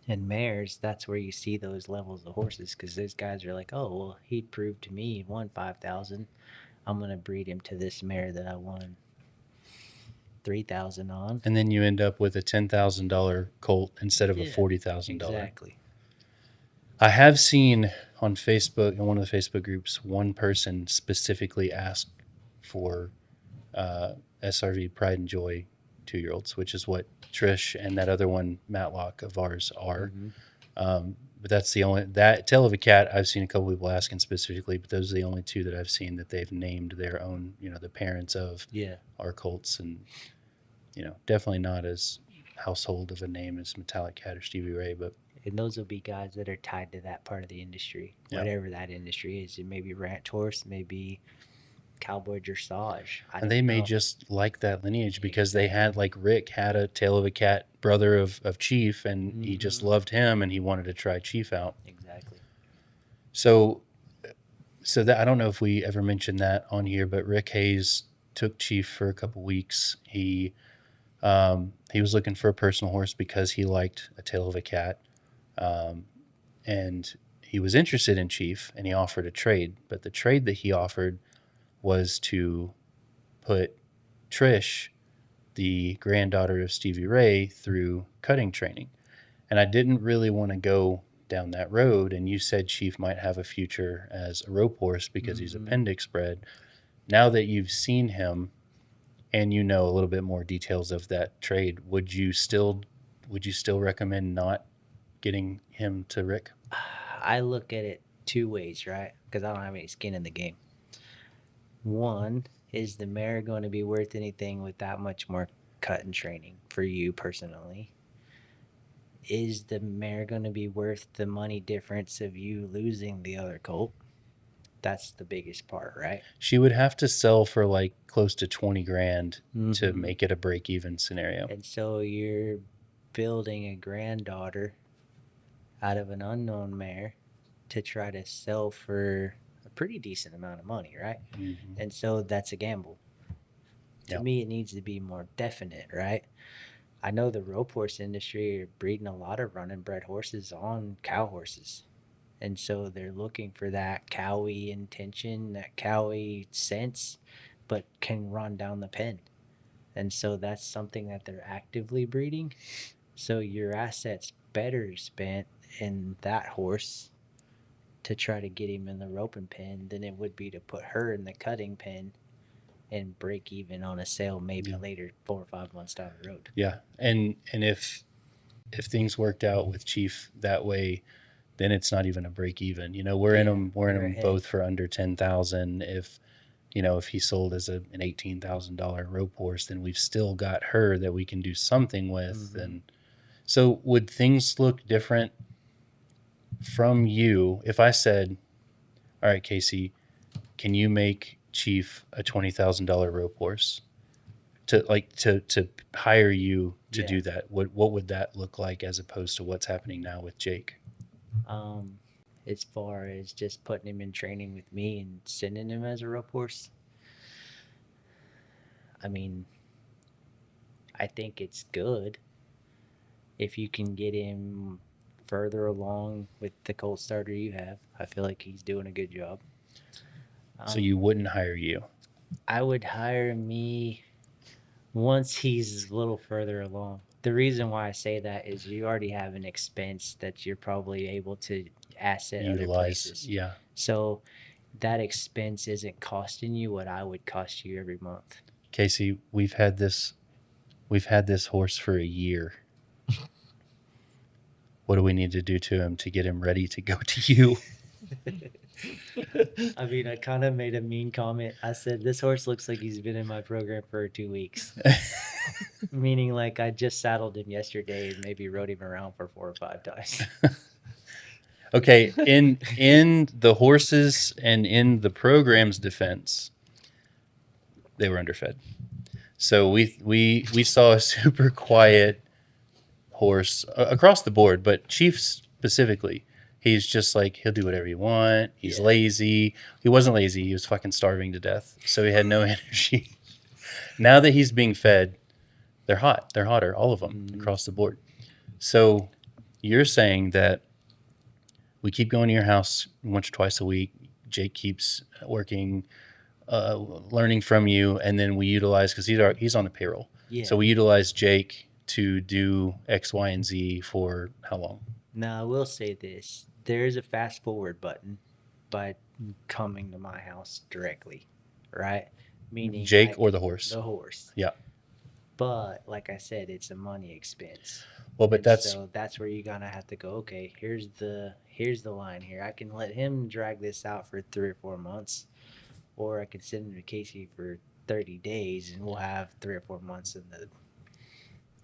[SPEAKER 3] and mares. That's where you see those levels of horses, because those guys are like, oh, well, he proved to me he won 5,000. I'm going to breed him to this mare that I won 3,000 on.
[SPEAKER 2] And then you end up with a $10,000 colt instead of a $40,000.
[SPEAKER 3] Exactly.
[SPEAKER 2] I have seen on Facebook, in one of the Facebook groups, one person specifically ask for SRV Pride and Joy 2-year-olds, which is what Trish and that other one, Matlock of ours, are. But that's the only, that Tail of a Cat, I've seen a couple people asking specifically, but those are the only two that I've seen that they've named their own, you know, the parents of
[SPEAKER 3] Yeah.
[SPEAKER 2] our colts. And, you know, definitely not as household of a name as Metallic Cat or Stevie Ray, but
[SPEAKER 3] And those will be guys that are tied to that part of the industry,
[SPEAKER 2] Yeah.
[SPEAKER 3] whatever that industry is. It may be ranch horse, maybe cowboy dressage.
[SPEAKER 2] and they may
[SPEAKER 3] know.
[SPEAKER 2] just like that lineage because they had, like Rick had a Tail of a Cat brother of Chief, and he just loved him and he wanted to try Chief out.
[SPEAKER 3] Exactly.
[SPEAKER 2] So that, I don't know if we ever mentioned that on here, but Rick Hayes took Chief for a couple weeks. He was looking for a personal horse because he liked a Tail of a Cat, and he was interested in Chief, and he offered a trade. But the trade that he offered was to put Trish, the granddaughter of Stevie Ray, through cutting training. And I didn't really want to go down that road. And you said Chief might have a future as a rope horse because he's appendix bred. Now that you've seen him and you know a little bit more details of that trade, would you still recommend not getting him to Rick?
[SPEAKER 3] I look at it two ways, right? Because I don't have any skin in the game. One, is the mare going to be worth anything with that much more cut and training for you personally? Is the mare going to be worth the money difference of you losing the other colt? That's the biggest part, right?
[SPEAKER 2] She would have to sell for like close to 20 grand to make it a break even scenario.
[SPEAKER 3] And so you're building a granddaughter out of an unknown mare to try to sell for a pretty decent amount of money, right? And so that's a gamble. To me, it needs to be more definite, right? I know the rope horse industry are breeding a lot of running bred horses on cow horses. And so they're looking for that cowy intention, that cowy sense, but can run down the pen. And so that's something that they're actively breeding. So your assets better spent in that horse to try to get him in the roping pen than it would be to put her in the cutting pen and break even on a sale maybe later, 4 or 5 months down the road.
[SPEAKER 2] Yeah. And if things worked out with Chief that way, then it's not even a break even. You know, we're in them both for under 10,000. If he sold as an $18,000 rope horse, then we've still got her that we can do something with. And so would things look different from you if I said, all right, Casey, can you make Chief a $20,000 rope horse to hire you to
[SPEAKER 3] Yeah.
[SPEAKER 2] do that? What would that look like as opposed to what's happening now with Jake?
[SPEAKER 3] As far as just putting him in training with me and sending him as a rope horse, I mean, I think it's good if you can get him further along with the colt starter you have. I feel like he's doing a good job.
[SPEAKER 2] So you wouldn't hire you?
[SPEAKER 3] I would hire me once he's a little further along. The reason why I say that is you already have an expense that you're probably able to asset other
[SPEAKER 2] Utilize,
[SPEAKER 3] places.
[SPEAKER 2] yeah.
[SPEAKER 3] So that expense isn't costing you what I would cost you every month.
[SPEAKER 2] Casey, we've had this horse for a year. What do we need to do to him to get him ready to go to you?
[SPEAKER 3] I mean, I kind of made a mean comment. I said, this horse looks like he's been in my program for 2 weeks. Meaning, like, I just saddled him yesterday and maybe rode him around for 4 or 5 times.
[SPEAKER 2] Okay, in the horses and in the program's defense, they were underfed. So we saw a super quiet horse across the board, but Chief specifically, he's just like, he'll do whatever you want. He's lazy. He wasn't lazy. He was fucking starving to death. So he had no energy. Now that he's being fed, they're hot. They're hotter, all of them across the board. So you're saying that we keep going to your house once or twice a week. Jake keeps working, learning from you, and then we utilize, because he's on the payroll.
[SPEAKER 3] Yeah.
[SPEAKER 2] So we utilize Jake to do X, Y, and Z for how long?
[SPEAKER 3] Now, I will say this. There is a fast forward button by coming to my house directly, right? Meaning
[SPEAKER 2] Jake or the horse?
[SPEAKER 3] The horse.
[SPEAKER 2] Yeah.
[SPEAKER 3] But like I said, it's a money expense.
[SPEAKER 2] Well, but
[SPEAKER 3] So that's where you're gonna have to go, okay, here's the line here. I can let him drag this out for 3 or 4 months, or I can send him to Casey for 30 days and we'll have 3 or 4 months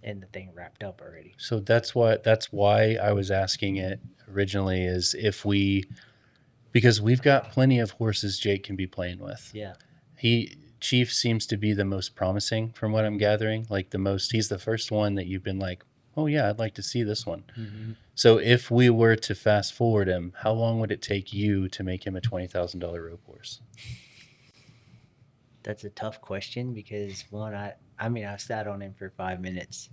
[SPEAKER 3] in the thing wrapped up already.
[SPEAKER 2] So that's why I was asking it originally, is because we've got plenty of horses Jake can be playing with.
[SPEAKER 3] Yeah.
[SPEAKER 2] Chief seems to be the most promising from what I'm gathering. Like he's the first one that you've been like, oh yeah, I'd like to see this one.
[SPEAKER 3] Mm-hmm.
[SPEAKER 2] So if we were to fast forward him, how long would it take you to make him a $20,000 rope horse?
[SPEAKER 3] That's a tough question because one, I've sat on him for 5 minutes.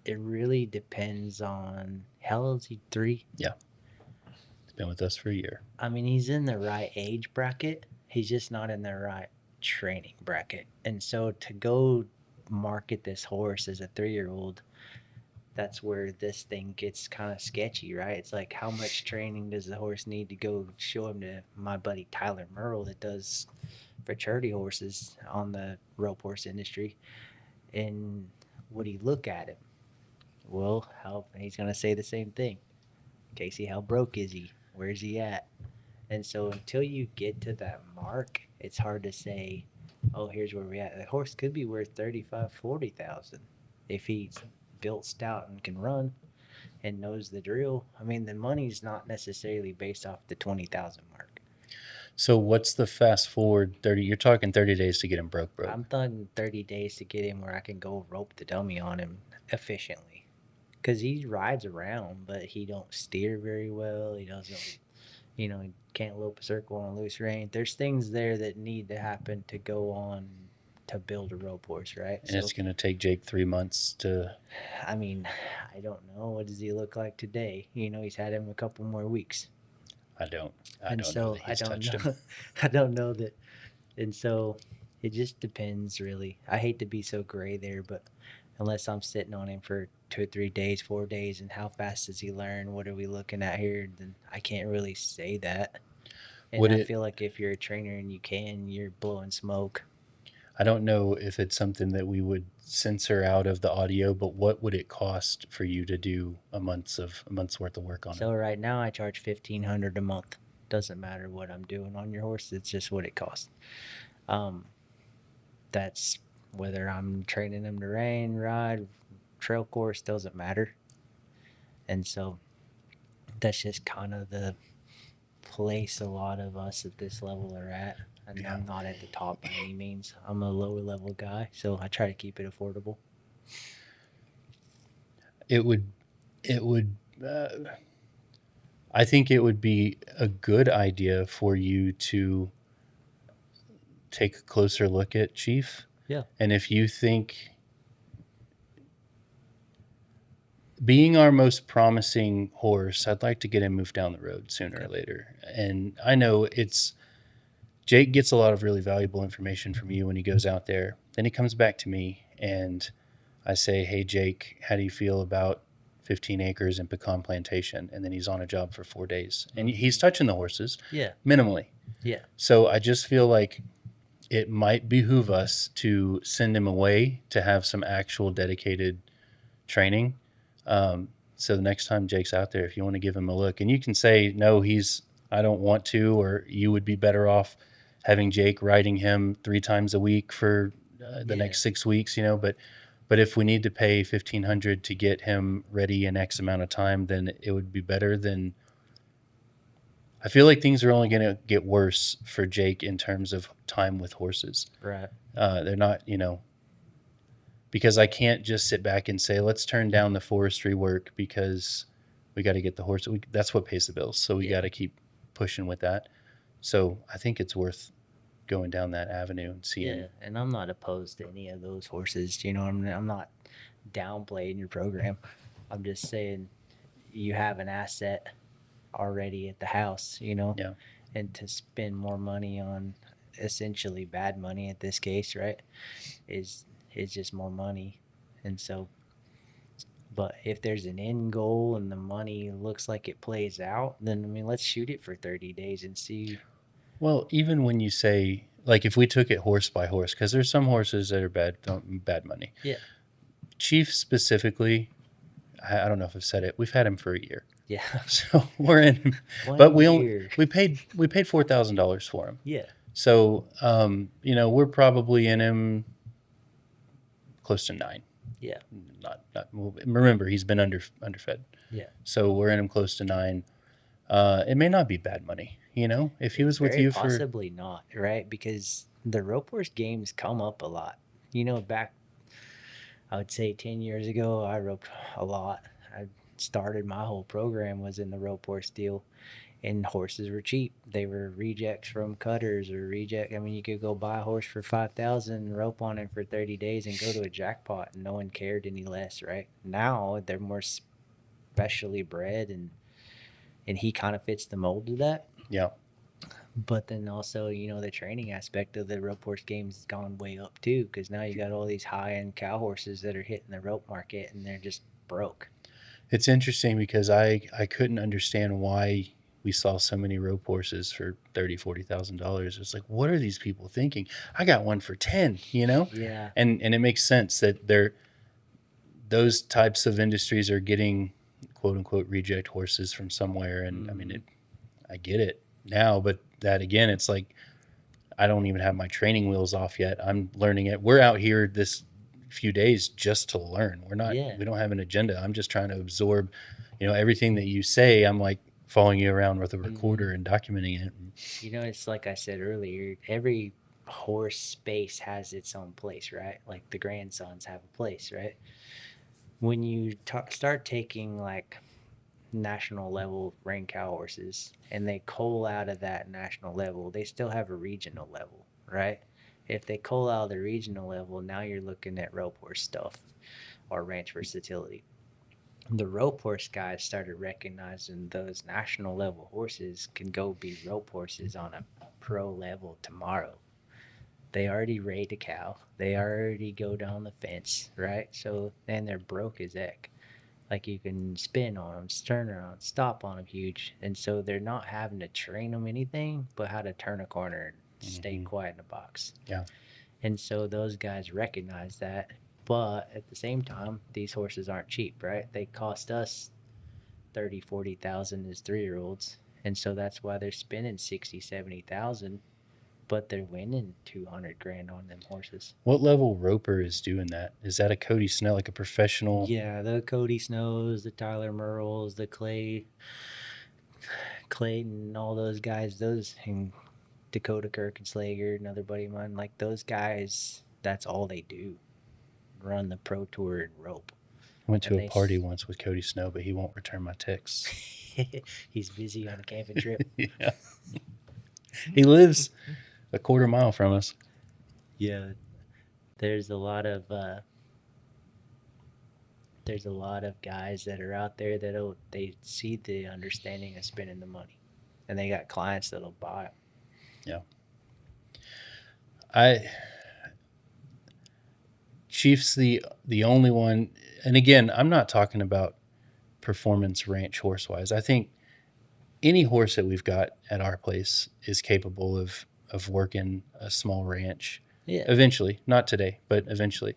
[SPEAKER 3] It really depends on how old is he? 3?
[SPEAKER 2] Yeah. He's been with us for a year.
[SPEAKER 3] I mean, he's in the right age bracket. He's just not in the right training bracket. And so to go market this horse as a 3-year-old, that's where this thing gets kind of sketchy, right? It's like, how much training does the horse need to go show him to my buddy Tyler Merle that does fraternity horses on the rope horse industry? And would he look at him? Well, he's going to say the same thing. Casey, how broke is he? Where's he at? And so until you get to that mark, it's hard to say, oh, here's where we're at. The horse could be worth 35, 40,000 if he's built stout and can run and knows the drill. I mean, the money's not necessarily based off the 20,000 mark.
[SPEAKER 2] So what's the fast forward 30? You're talking 30 days to get him broke.
[SPEAKER 3] I'm talking 30 days to get him where I can go rope the dummy on him efficiently. Because he rides around, but he don't steer very well. He doesn't, he can't lope a circle on a loose rein. There's things there that need to happen to go on to build a rope horse, right?
[SPEAKER 2] And it's going to take Jake 3 months to...
[SPEAKER 3] I mean, I don't know. What does he look like today? He's had him a couple more weeks.
[SPEAKER 2] I don't
[SPEAKER 3] And
[SPEAKER 2] know
[SPEAKER 3] so
[SPEAKER 2] that he's
[SPEAKER 3] I don't
[SPEAKER 2] touched
[SPEAKER 3] know.
[SPEAKER 2] him.
[SPEAKER 3] I don't know that. And so it just depends, really. I hate to be so gray there, but unless I'm sitting on him for 2 or 3 days, 4 days, and how fast does he learn? What are we looking at here? Then I can't really say that. And I feel like if you're a trainer and you're blowing smoke.
[SPEAKER 2] I don't know if it's something that we would censor out of the audio, but what would it cost for you to do a month's worth of work on it?
[SPEAKER 3] So right now I charge $1,500 a month. Doesn't matter what I'm doing on your horse. It's just what it costs. That's whether I'm training him to rein, ride, trail course, doesn't matter. And so that's just kind of the place a lot of us at this level are at. And
[SPEAKER 2] Yeah.
[SPEAKER 3] I'm not at the top by any means. I'm a lower level guy, so I try to keep it affordable.
[SPEAKER 2] It would, I think it would be a good idea for you to take a closer look at Chief.
[SPEAKER 3] Yeah.
[SPEAKER 2] And if you think being our most promising horse, I'd like to get him moved down the road sooner or later. And I know Jake gets a lot of really valuable information from you when he goes out there. Then he comes back to me and I say, hey, Jake, how do you feel about 15 acres and pecan plantation? And then he's on a job for 4 days. And he's touching the horses
[SPEAKER 3] Yeah.
[SPEAKER 2] minimally.
[SPEAKER 3] Yeah.
[SPEAKER 2] So I just feel like it might behoove us to send him away to have some actual dedicated training. So the next time Jake's out there, if you want to give him a look, and you can say, no, I don't want to, or you would be better off having Jake riding him 3 times a week for the next 6 weeks, but if we need to pay $1,500 to get him ready in X amount of time, then it would be better than. I feel like things are only going to get worse for Jake in terms of time with horses.
[SPEAKER 3] Right.
[SPEAKER 2] They're not, because I can't just sit back and say, let's turn down the forestry work because we got to get the horse. That's what pays the bills. So we got to keep pushing with that. So I think it's worth going down that avenue and seeing.
[SPEAKER 3] Yeah, and I'm not opposed to any of those horses. I'm not downplaying your program. I'm just saying you have an asset already at the house,
[SPEAKER 2] Yeah.
[SPEAKER 3] and to spend more money on essentially bad money at this case, right, is just more money. And so, but if there's an end goal and the money looks like it plays out, then let's shoot it for 30 days and see.
[SPEAKER 2] Well, even when you say, like, if we took it horse by horse, because there's some horses that are bad money.
[SPEAKER 3] Yeah.
[SPEAKER 2] Chief specifically, I don't know if I've said it. We've had him for a year.
[SPEAKER 3] Yeah.
[SPEAKER 2] So we're in him,
[SPEAKER 3] 1
[SPEAKER 2] but we
[SPEAKER 3] year.
[SPEAKER 2] paid $4,000 for him.
[SPEAKER 3] Yeah.
[SPEAKER 2] So we're probably in him close to 9.
[SPEAKER 3] Yeah.
[SPEAKER 2] Not remember, he's been underfed.
[SPEAKER 3] Yeah.
[SPEAKER 2] So we're in him close to 9. It may not be bad money, if he was with you for
[SPEAKER 3] possibly not, right? Because the rope horse games come up a lot. Back, I would say 10 years ago, I roped a lot. I started my whole program was in the rope horse deal, and horses were cheap. They were rejects from cutters or you could go buy a horse for $5,000, rope on him for 30 days and go to a jackpot, and no one cared any less, right? Now they're more specially bred, and he kind of fits the mold of that.
[SPEAKER 2] Yeah.
[SPEAKER 3] But then also, the training aspect of the rope horse game's gone way up too, because now you got all these high-end cow horses that are hitting the rope market and they're just broke.
[SPEAKER 2] It's interesting because I couldn't understand why we saw so many rope horses for $30,000-$40,000. It's like, what are these people thinking? I got one for 10,
[SPEAKER 3] Yeah.
[SPEAKER 2] And it makes sense that those types of industries are getting quote unquote reject horses from somewhere. And I get it now, but that again, it's like, I don't even have my training wheels off yet. I'm learning it. We're out here this few days just to learn. We don't have an agenda. I'm just trying to absorb, everything that you say. I'm like following you around with a recorder and documenting it.
[SPEAKER 3] It's like I said earlier, every horse space has its own place, right? Like the grandsons have a place, right? When you start taking like national level rein cow horses and they cull out of that national level, they still have a regional level, right? If they cull out of the regional level, now you're looking at rope horse stuff or ranch versatility. The rope horse guys started recognizing those national level horses can go be rope horses on a pro level tomorrow. They already rate a cow. They already go down the fence, right? So then they're broke as heck. Like you can spin on them, turn around, stop on them huge. And so they're not having to train them anything but how to turn a corner and stay quiet in the box.
[SPEAKER 2] Yeah.
[SPEAKER 3] And so those guys recognize that. But at the same time, these horses aren't cheap, right? They cost us 30, 40,000 as 3-year-olds. And so that's why they're spending 60, 70,000, but they're winning 200 grand on them horses.
[SPEAKER 2] What level roper is doing that? Is that a Cody Snell, like a professional?
[SPEAKER 3] Yeah, the Cody Snows, the Tyler Merles, the Clay Clayton, all those guys, those and Dakota Kirkenslager, another buddy of mine, like those guys, that's all they do. Run the pro tour and rope.
[SPEAKER 2] I went to
[SPEAKER 3] And
[SPEAKER 2] a
[SPEAKER 3] they
[SPEAKER 2] party once with Cody Snow, but he won't return my texts.
[SPEAKER 3] he's busy on a camping trip.
[SPEAKER 2] Yeah. He lives a quarter mile from us.
[SPEAKER 3] Yeah. There's a lot of guys that are out there that they see the understanding of spending the money, and they got clients that'll buy it.
[SPEAKER 2] Chief's the only one, and again, I'm not talking about performance ranch horse wise. I think any horse that we've got at our place is capable of working a small ranch.
[SPEAKER 3] Yeah.
[SPEAKER 2] Eventually, not today, but eventually.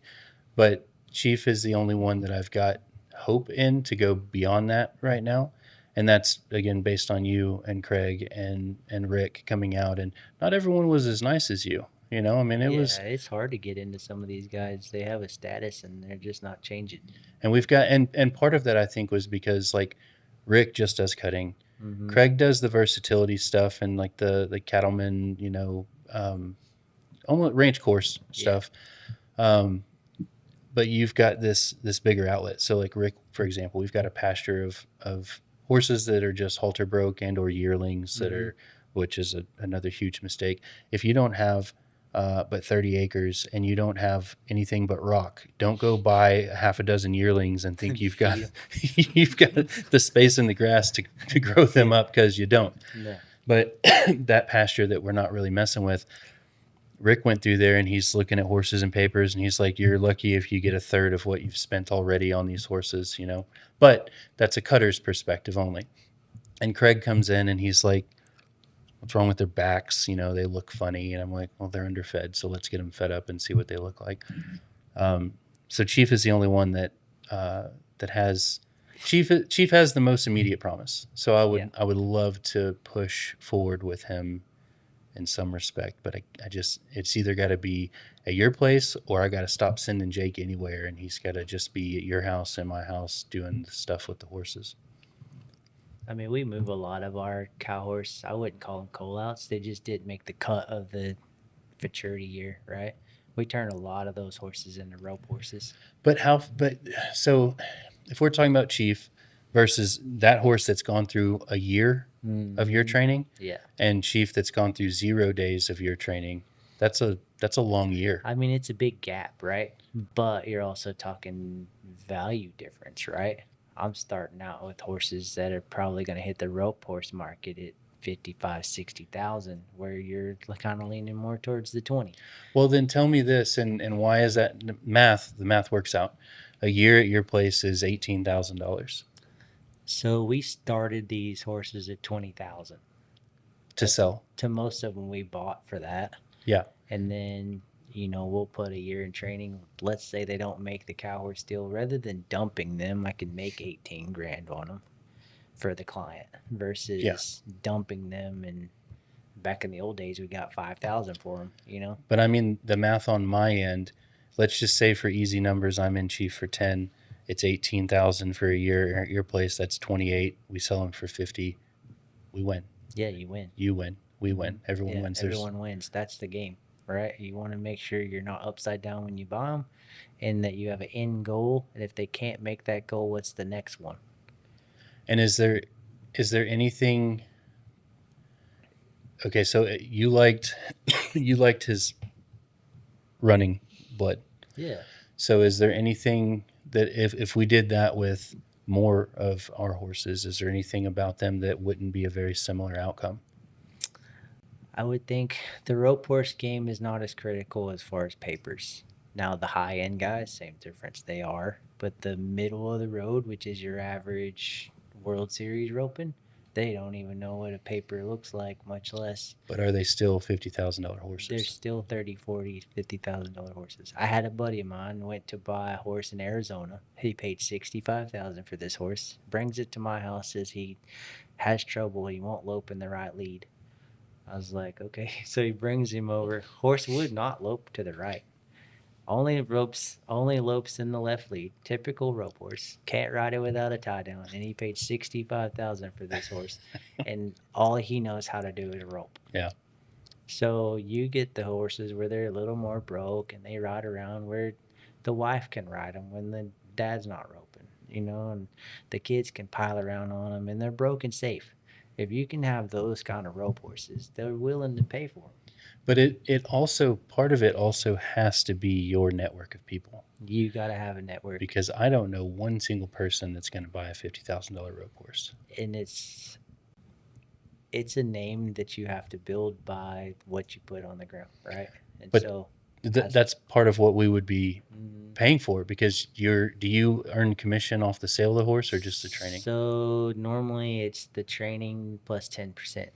[SPEAKER 2] But Chief is the only one that I've got hope in to go beyond that right now. And that's again based on you and Craig and Rick coming out, and not everyone was as nice as you. You know, I mean, it was,
[SPEAKER 3] It's hard to get into some of these guys. They have a status and they're just not changing.
[SPEAKER 2] and we've got, and part of that I think was because like Rick just does cutting,
[SPEAKER 3] Mhm.
[SPEAKER 2] Craig does the versatility stuff and like the cattleman, you know, almost range course stuff. But you've got this bigger outlet. So like Rick, for example, we've got a pasture of horses that are just halter broke and or yearlings that are, which is another huge mistake. If you don't have but 30 acres and you don't have anything but rock, don't go buy a half a dozen yearlings and think you've got you've got the space in the grass to grow them up, because you don't.
[SPEAKER 3] No.
[SPEAKER 2] But that pasture that we're not really messing with, Rick went through there and he's looking at horses and papers and he's like, you're lucky if you get a third of what you've spent already on these horses, you know. But that's a cutter's perspective only. And Craig comes in and he's like, what's wrong with their backs? You know, they look funny. And I'm like, well, they're underfed, so let's get them fed up and see what they look like. So Chief is the only one that that has Chief has the most immediate promise. So I would love to push forward with him in some respect, but I just, it's either got to be at your place or I got to stop sending Jake anywhere and he's got to just be at your house and my house doing the stuff with the horses.
[SPEAKER 3] I mean, we move a lot of our cow horse. I wouldn't call them coal outs. They just didn't make the cut of the maturity year, right? We turn a lot of those horses into rope horses.
[SPEAKER 2] But so if we're talking about Chief versus that horse that's gone through a year of your training,
[SPEAKER 3] Yeah.
[SPEAKER 2] and Chief that's gone through 0 days of your training, that's a long year.
[SPEAKER 3] I mean, it's a big gap, right? But you're also talking value difference, right? I'm starting out with horses that are probably going to hit the rope horse market at 55, 60,000, where you're kind of leaning more towards the 20.
[SPEAKER 2] Well, then tell me this, and why is that the math works out? A year at your place is $18,000
[SPEAKER 3] So we started these horses at 20,000
[SPEAKER 2] to sell.
[SPEAKER 3] to most of them we bought for that.
[SPEAKER 2] Yeah.
[SPEAKER 3] And then, we'll put a year in training. Let's say they don't make the cow horse deal. Rather than dumping them, I could make 18 grand on them for the client versus dumping them. And back in the old days, we got 5,000 for them,
[SPEAKER 2] But I mean, the math on my end, let's just say for easy numbers, I'm in Chief for 10. It's 18,000 for a year at your place. That's 28. We sell them for 50. We win.
[SPEAKER 3] Yeah, you win.
[SPEAKER 2] You win. We win. Everyone wins.
[SPEAKER 3] Everyone wins. That's the game, right? You want to make sure you're not upside down when you buy them, and that you have an end goal. And if they can't make that goal, what's the next one?
[SPEAKER 2] And is there anything? Okay, so you liked his running blood.
[SPEAKER 3] Yeah.
[SPEAKER 2] So is there anything that if we did that with more of our horses, is there anything about them that wouldn't be a very similar outcome?
[SPEAKER 3] I would think the rope horse game is not as critical as far as papers. Now, the high end guys, same difference, they are. But the middle of the road, which is your average World Series roping, they don't even know what a paper looks like, much less.
[SPEAKER 2] But are they still $50,000 horses?
[SPEAKER 3] They're still $30,000, $40,000, $50,000 horses. I had a buddy of mine went to buy a horse in Arizona. He paid $65,000 for this horse. Brings it to my house, says he has trouble. He won't lope in the right lead. I was like, okay. So he brings him over. Horse would not lope to the right. Only lopes in the left lead. Typical rope horse. Can't ride it without a tie down. And he paid 65,000 for this horse, and all he knows how to do is rope.
[SPEAKER 2] Yeah.
[SPEAKER 3] So you get the horses where they're a little more broke and they ride around where the wife can ride them when the dad's not roping, and the kids can pile around on them and they're broken safe. If you can have those kind of rope horses, they're willing to pay for them.
[SPEAKER 2] But it also, part of it also has to be your network of people,
[SPEAKER 3] You got to have a network.
[SPEAKER 2] because I don't know one single person that's going to buy a $50,000 rope horse.
[SPEAKER 3] And it's a name that you have to build by what you put on the ground, right? And
[SPEAKER 2] But
[SPEAKER 3] so
[SPEAKER 2] That's part of what we would be
[SPEAKER 3] mm,
[SPEAKER 2] paying for, because do you earn commission off the sale of the horse or just the training?
[SPEAKER 3] So normally it's the training plus 10%.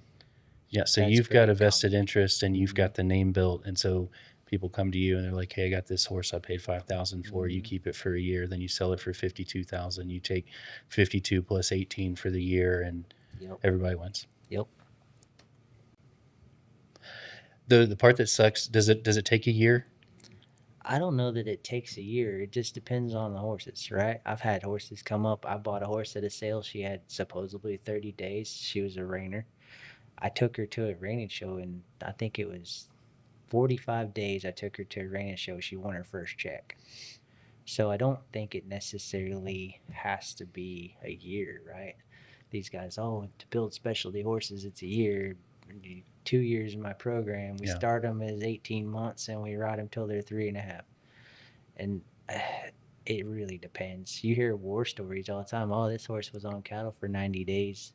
[SPEAKER 2] Yeah, so
[SPEAKER 3] That's
[SPEAKER 2] you've got a
[SPEAKER 3] pretty
[SPEAKER 2] vested
[SPEAKER 3] common.
[SPEAKER 2] interest and you've
[SPEAKER 3] Mhm.
[SPEAKER 2] got the name built, and so people come to you and they're like, "Hey, I got this horse I paid 5,000 for. You
[SPEAKER 3] Mhm.
[SPEAKER 2] keep it for a year, then you sell it for 52,000. You take 52 plus 18 for the year, and
[SPEAKER 3] Yep.
[SPEAKER 2] everybody wins."
[SPEAKER 3] Yep.
[SPEAKER 2] The part that sucks, does it take a year?
[SPEAKER 3] I don't know that it takes a year. It just depends on the horses, right? I've had horses come up. I bought a horse at a sale. She had supposedly 30 days. She was a reiner. I took her to a reining show, and I think it was 45 days I took her to a reining show. She won her first check. So I don't think it necessarily has to be a year, right? These guys, oh, to build specialty horses, it's a year. 2 years in my program, we
[SPEAKER 2] Yeah.
[SPEAKER 3] start them as 18 months and we ride them till they're 3.5. And it really depends. You hear war stories all the time. Oh, this horse was on cattle for 90 days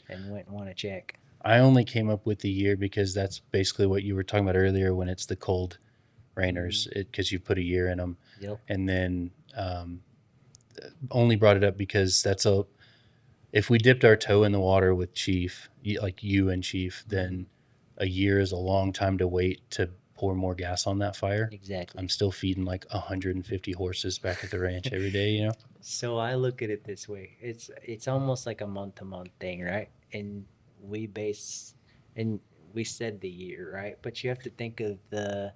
[SPEAKER 3] and went and won a check.
[SPEAKER 2] I only came up with the year because that's basically what you were talking about earlier when it's the cold reiners, because you put a year in them.
[SPEAKER 3] Yep.
[SPEAKER 2] And then only brought it up because if we dipped our toe in the water with Chief, like you and Chief, then a year is a long time to wait to pour more gas on that fire.
[SPEAKER 3] Exactly.
[SPEAKER 2] I'm still feeding like 150 horses back at the ranch every day,
[SPEAKER 3] So I look at it this way. It's almost like a month to month thing, right? And we said the year, right? But you have to think of the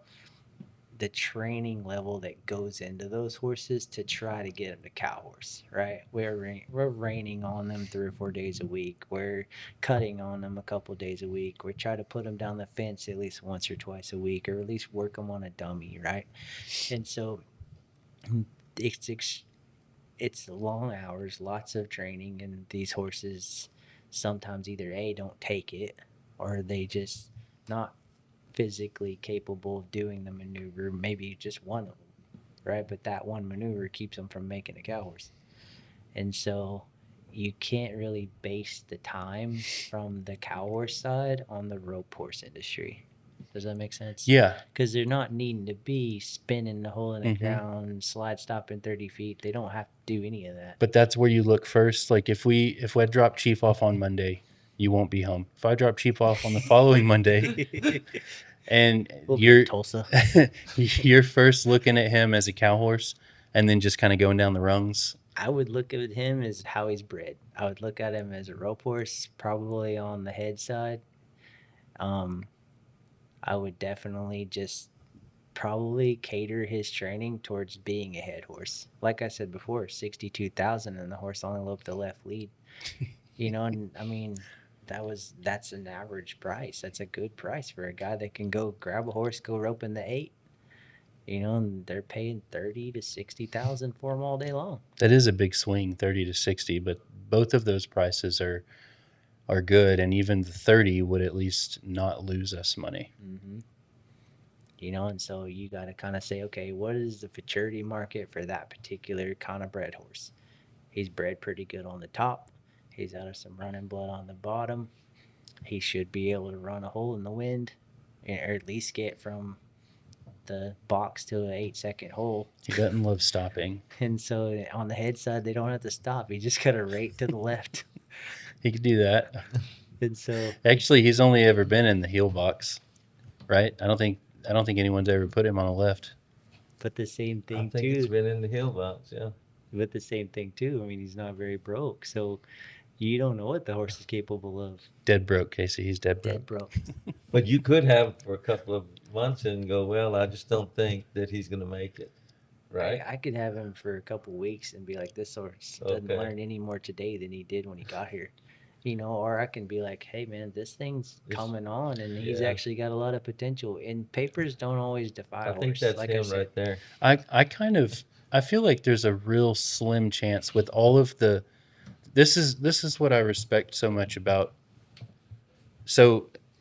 [SPEAKER 3] training level that goes into those horses to try to get them to cow horse, right? We're reining on them 3 or 4 days a week. We're cutting on them a couple days a week. We try to put them down the fence at least once or twice a week, or at least work them on a dummy, right? And so it's long hours, lots of training, and these horses sometimes either don't take it, or they just not physically capable of doing the maneuver, maybe just one of them, right? But that one maneuver keeps them from making a cow horse. And so you can't really base the time from the cow horse side on the rope horse industry. Does that make sense?
[SPEAKER 2] Yeah.
[SPEAKER 3] Because they're not needing to be spinning the hole in the ground, slide stopping 30 feet. They don't have to do any of that.
[SPEAKER 2] But that's where you look first. Like if I drop Chief off on Monday, you won't be home. If I drop Chief off on the following Monday, and
[SPEAKER 3] We'll Tulsa.
[SPEAKER 2] you're first looking at him as a cow horse, and then just kind of going down the rungs.
[SPEAKER 3] I would look at him as how he's bred. I would look at him as a rope horse, probably on the head side. I would definitely just probably cater his training towards being a head horse. Like I said before, 62,000, and the horse only loped the left lead. And I mean, that's an average price. That's a good price for a guy that can go grab a horse, go rope in the 8. And they're paying 30 to 60,000 for them all day long.
[SPEAKER 2] That is a big swing, 30 to 60, but both of those prices are good, and even the 30 would at least not lose us money.
[SPEAKER 3] And so you got to kind of say, okay, what is the futurity market for that particular kind of bred horse? He's bred pretty good on the top. He's out of some running blood on the bottom. He should be able to run a hole in the wind, or at least get from the box to an 8-second hole.
[SPEAKER 2] He doesn't love stopping.
[SPEAKER 3] And so on the head side, they don't have to stop. He just got to rate to the left.
[SPEAKER 2] He could do that.
[SPEAKER 3] And so
[SPEAKER 2] actually, he's only ever been in the heel box, right? I don't think anyone's ever put him on the left.
[SPEAKER 3] But the same thing
[SPEAKER 1] I think
[SPEAKER 3] too.
[SPEAKER 1] it's been in the heel box, yeah.
[SPEAKER 3] But the same thing too. I mean, he's not very broke, so You don't know what the horse is capable of.
[SPEAKER 2] Dead broke, Casey. He's dead
[SPEAKER 3] Dead
[SPEAKER 2] broke.
[SPEAKER 3] broke.
[SPEAKER 1] But you could have him for a couple of months and go, well, I just don't think that he's going to make it, right?
[SPEAKER 3] I could have him for a couple weeks and be like, this horse doesn't
[SPEAKER 1] Okay.
[SPEAKER 3] learn any more today than he did when he got here. You know, or I can be like, hey man, this thing's
[SPEAKER 1] This-
[SPEAKER 3] coming on and he's
[SPEAKER 1] yeah.
[SPEAKER 3] actually got a lot of potential. And papers don't always defy a
[SPEAKER 1] I think
[SPEAKER 3] horse.
[SPEAKER 1] that's
[SPEAKER 3] Like
[SPEAKER 1] him
[SPEAKER 3] I said,
[SPEAKER 1] right there.
[SPEAKER 2] I feel like there's a real slim chance with all of the. This is what I respect so much about.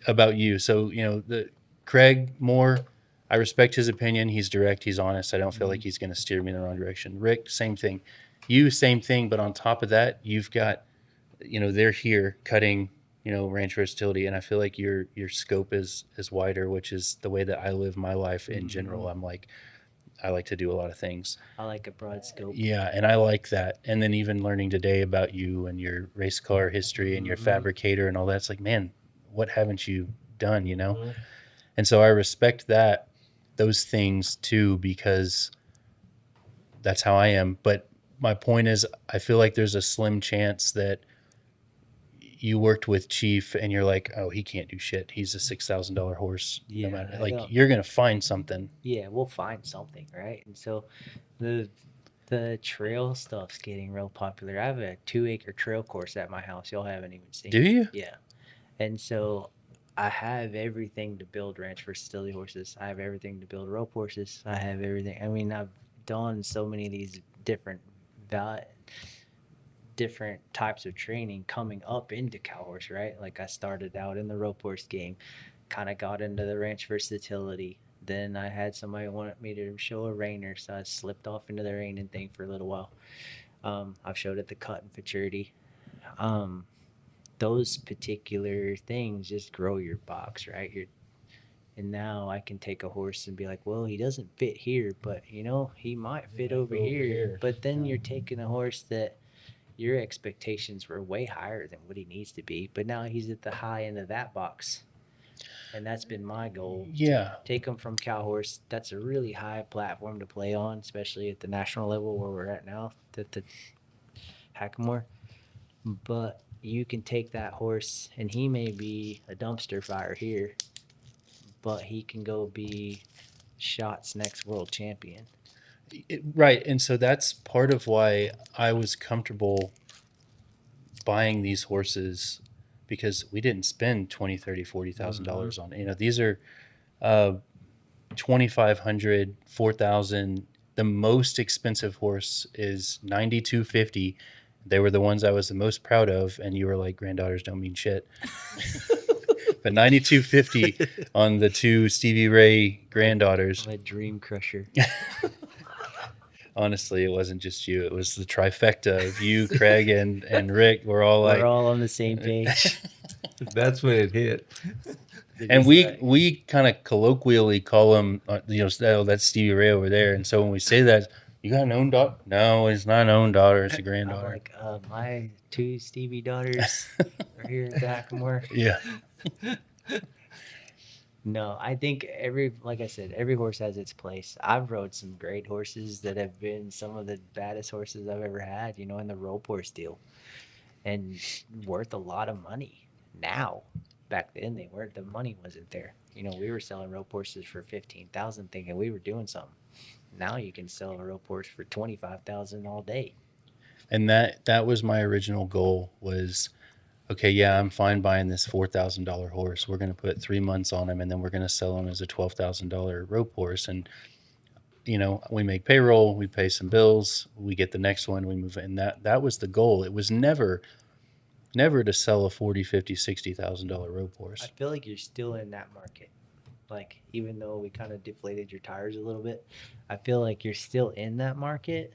[SPEAKER 2] About you. So the Craig Moore. I respect his opinion. He's direct. He's honest. I don't feel like he's going to steer me in the wrong direction. Rick, same thing. You, same thing. But on top of that, you've got, they're here cutting, ranch versatility, and I feel like your scope is wider, which is the way that I live my life in general. I'm like, I like to do a lot of things.
[SPEAKER 3] I like a broad scope.
[SPEAKER 2] Yeah, and I like that. And then even learning today about you and your race car history and your fabricator and all that, it's like, man, what haven't you done,
[SPEAKER 1] Mhm.
[SPEAKER 2] And so I respect those things too, because that's how I am. But my point is, I feel like there's a slim chance that you worked with Chief and you're like, oh, he can't do shit. He's a $6,000 horse.
[SPEAKER 3] Yeah,
[SPEAKER 2] no matter,
[SPEAKER 3] I
[SPEAKER 2] like
[SPEAKER 3] don't-
[SPEAKER 2] you're gonna find something.
[SPEAKER 3] Yeah, we'll find something, right? And so the trail stuff's getting real popular. I have a 2-acre trail course at my house. Y'all haven't even seen.
[SPEAKER 2] Do you?
[SPEAKER 3] Yeah. And so I have everything to build ranch versatility horses. I have everything to build rope horses. I have everything. I mean, I've done so many of these different different types of training coming up into cow horse, right? Like I started out in the rope horse game, kind of got into the ranch versatility. Then I had somebody wanted me to show a reiner, so I slipped off into the reining thing for a little while. I've showed at the cut and futurity. Those particular things just grow your box, right? And now I can take a horse and be like, well, he doesn't fit here, but he might fit over here. But then you're taking a horse that your expectations were way higher than what he needs to be, but now he's at the high end of that box. And that's been my goal.
[SPEAKER 2] Yeah.
[SPEAKER 3] Take him from cow horse. That's a really high platform to play on, especially at the national level where we're at now, the Hackamore. But you can take that horse, and he may be a dumpster fire here, but he can go be Shot's next world champion.
[SPEAKER 2] Right. And so that's part of why I was comfortable buying these horses, because we didn't spend $20,000, $30,000, $40,000 on, these are $2,500, $4,000. The most expensive horse is $9,250. They were the ones I was the most proud of. And you were like, granddaughters don't mean shit. But $9,250 on the 2 Stevie Ray granddaughters.
[SPEAKER 3] I'm a dream crusher.
[SPEAKER 2] Honestly, it wasn't just you. It was the trifecta of you, Craig, and Rick. We're all
[SPEAKER 3] We're all on the same page.
[SPEAKER 1] That's when it hit.
[SPEAKER 2] and we kind of colloquially call him, oh, that's Stevie Ray over there. And so when we say that, you got an own daughter? No, it's not an own daughter. It's a
[SPEAKER 3] I'm
[SPEAKER 2] granddaughter.
[SPEAKER 3] like, my 2 Stevie daughters are here at Hackamore.
[SPEAKER 2] Yeah.
[SPEAKER 3] No, I think like I said, every horse has its place. I've rode some great horses that have been some of the baddest horses I've ever had, in the rope horse deal, and worth a lot of money. Now, back then they weren't. The money wasn't there. We were selling rope horses for 15,000, thinking we were doing something. Now you can sell a rope horse for 25,000 all day.
[SPEAKER 2] And that was my original goal was, okay, yeah, I'm fine buying this $4,000 horse. We're going to put 3 months on him, and then we're going to sell him as a $12,000 rope horse. And, we make payroll, we pay some bills, we get the next one, we move in. That was the goal. It was never to sell a $40,000, $50,000, $60,000 rope horse.
[SPEAKER 3] I feel like you're still in that market. Like, even though we kind of deflated your tires a little bit, I feel like you're still in that market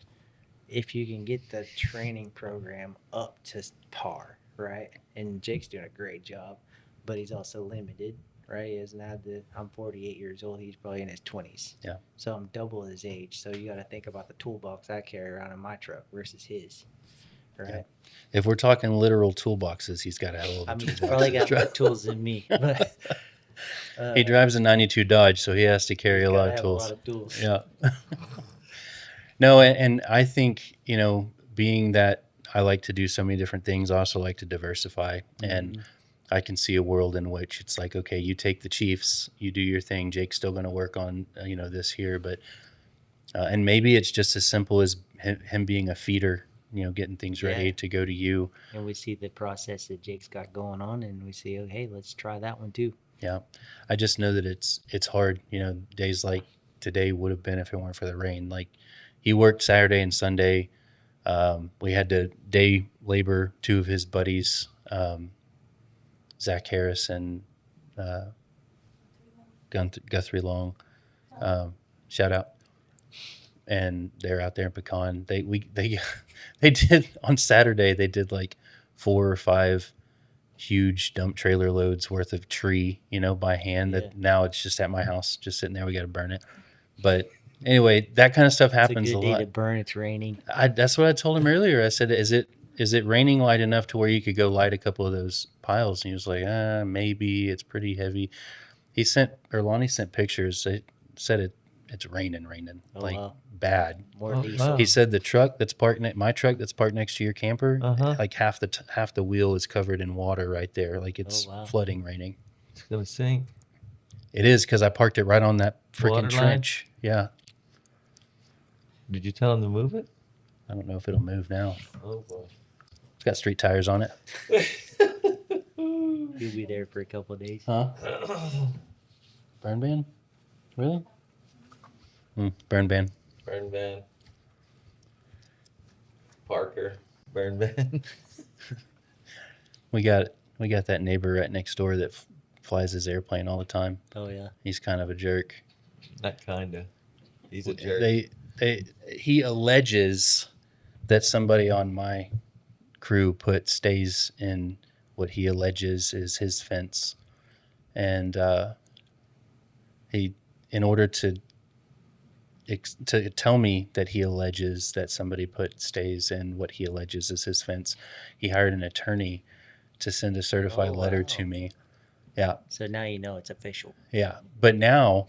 [SPEAKER 3] if you can get the training program up to par, right? And Jake's doing a great job, but he's also limited, right? He hasn't had I'm 48 years old. He's probably in his 20s.
[SPEAKER 2] Yeah.
[SPEAKER 3] So I'm double his age. So you got to think about the toolbox I carry around in my truck versus his, right?
[SPEAKER 2] Yeah. If we're talking literal toolboxes, he's got a hell of a
[SPEAKER 3] I mean, he's
[SPEAKER 2] toolbox.
[SPEAKER 3] probably got more tools than me, but
[SPEAKER 2] He drives a 92 Dodge, so he has to carry a lot of
[SPEAKER 3] gotta have
[SPEAKER 2] tools.
[SPEAKER 3] A lot of tools.
[SPEAKER 2] Yeah. No, and I think, being that I like to do so many different things. I also like to diversify, and I can see a world in which it's like, okay, you take the Chiefs, you do your thing. Jake's still going to work on this here, but and maybe it's just as simple as him being a feeder, getting things ready to go to you.
[SPEAKER 3] And we see the process that Jake's got going on, and we see, oh, hey, let's try that one too.
[SPEAKER 2] Yeah, I just know that it's hard. Days like today would have been if it weren't for the rain. Like he worked Saturday and Sunday. We had to day labor two of his buddies, Zach Harris and Guthrie Long. Shout out. And they're out there in Pecan. They did on Saturday. They did like 4 or 5 huge dump trailer loads worth of tree, by hand. That now it's just at my house, just sitting there. We got to burn it. But anyway, that kind of stuff happens
[SPEAKER 3] It's a good
[SPEAKER 2] a lot.
[SPEAKER 3] day to burn. It's raining.
[SPEAKER 2] That's what I told him earlier. I said, "Is it raining light enough to where you could go light a couple of those piles?" And he was like, "Maybe. It's pretty heavy." Lonnie sent pictures. They said it's raining,
[SPEAKER 3] Oh,
[SPEAKER 2] like
[SPEAKER 3] wow.
[SPEAKER 2] bad.
[SPEAKER 3] More
[SPEAKER 1] Oh,
[SPEAKER 3] diesel.
[SPEAKER 1] wow.
[SPEAKER 2] He said the truck that's parked my truck that's parked next to your camper,
[SPEAKER 1] Uh-huh.
[SPEAKER 2] like half the wheel is covered in water right there, like it's
[SPEAKER 3] wow.
[SPEAKER 2] flooding, raining.
[SPEAKER 1] It's gonna sink.
[SPEAKER 2] It is because I parked it right on that
[SPEAKER 1] Water
[SPEAKER 2] freaking
[SPEAKER 1] line?
[SPEAKER 2] trench. Yeah,
[SPEAKER 1] Did you tell him to move it?
[SPEAKER 2] I don't know if it'll move now.
[SPEAKER 1] Oh boy.
[SPEAKER 2] It's got street tires on it.
[SPEAKER 3] You'll be there for a couple of days.
[SPEAKER 2] Huh? Burn ban? Really? Burn ban.
[SPEAKER 1] Burn van. Parker. Burn van.
[SPEAKER 2] We got that neighbor right next door that flies his airplane all the time.
[SPEAKER 3] Oh yeah.
[SPEAKER 2] He's kind of a jerk.
[SPEAKER 1] Not kinda. He's a jerk.
[SPEAKER 2] He alleges that somebody on my crew put stays in what he alleges is his fence, and in order to tell me that he alleges that somebody put stays in what he alleges is his fence, he hired an attorney to send a certified letter to me. Yeah.
[SPEAKER 3] So now you know it's official.
[SPEAKER 2] Yeah. But now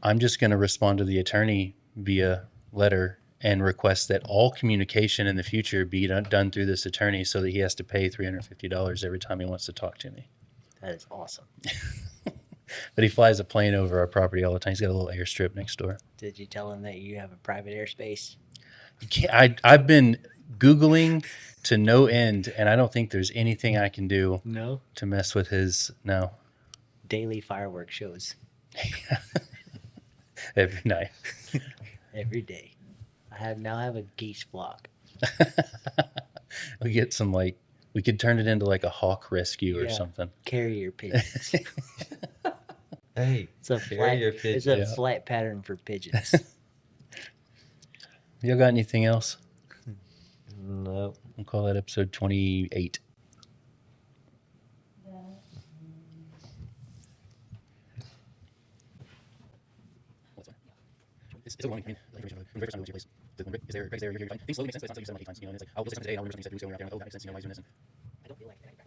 [SPEAKER 2] I'm just going to respond to the attorney via letter and request that all communication in the future be done through this attorney, so that he has to pay $350 every time he wants to talk to me.
[SPEAKER 3] That is awesome.
[SPEAKER 2] But he flies a plane over our property all the time. He's got a little airstrip next door.
[SPEAKER 3] Did you tell him that you have a private airspace?
[SPEAKER 2] I've been Googling to no end, and I don't think there's anything I can do
[SPEAKER 3] No.
[SPEAKER 2] to mess with his. No.
[SPEAKER 3] Daily fireworks shows
[SPEAKER 2] Every night.
[SPEAKER 3] every day. I now have a geese flock.
[SPEAKER 2] We get some we could turn it into like a hawk rescue or
[SPEAKER 3] Yeah.
[SPEAKER 2] something.
[SPEAKER 3] Carrier pigeons.
[SPEAKER 1] Hey,
[SPEAKER 3] It's a
[SPEAKER 1] carrier
[SPEAKER 3] flat.
[SPEAKER 1] pigeon.
[SPEAKER 3] It's a
[SPEAKER 2] Yeah.
[SPEAKER 3] flat pattern for pigeons.
[SPEAKER 2] Y'all got anything else?
[SPEAKER 1] No.
[SPEAKER 2] We'll call that episode 28. It's a long thing. Very first time I was place. Is there things slowly make sense, but it's not like you said about 8 times. And it's like, I'll listen today, I'll remember something you said 2 weeks ago, and we're out there, oh, that makes sense, why is doing this?
[SPEAKER 3] I don't feel like you're in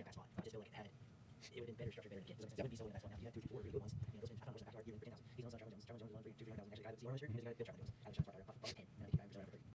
[SPEAKER 3] past lot. I just feel like it would have been better structured better again. It would be so in the past lot now. You had 3, 4 really good ones. Those been, I found those in the backyard. You're in the greenhouse. He's on Charlie Jones. Charlie Jones 1, 3, 300,000. Actually, got the Sierra this year. He was a good shot. I was 10.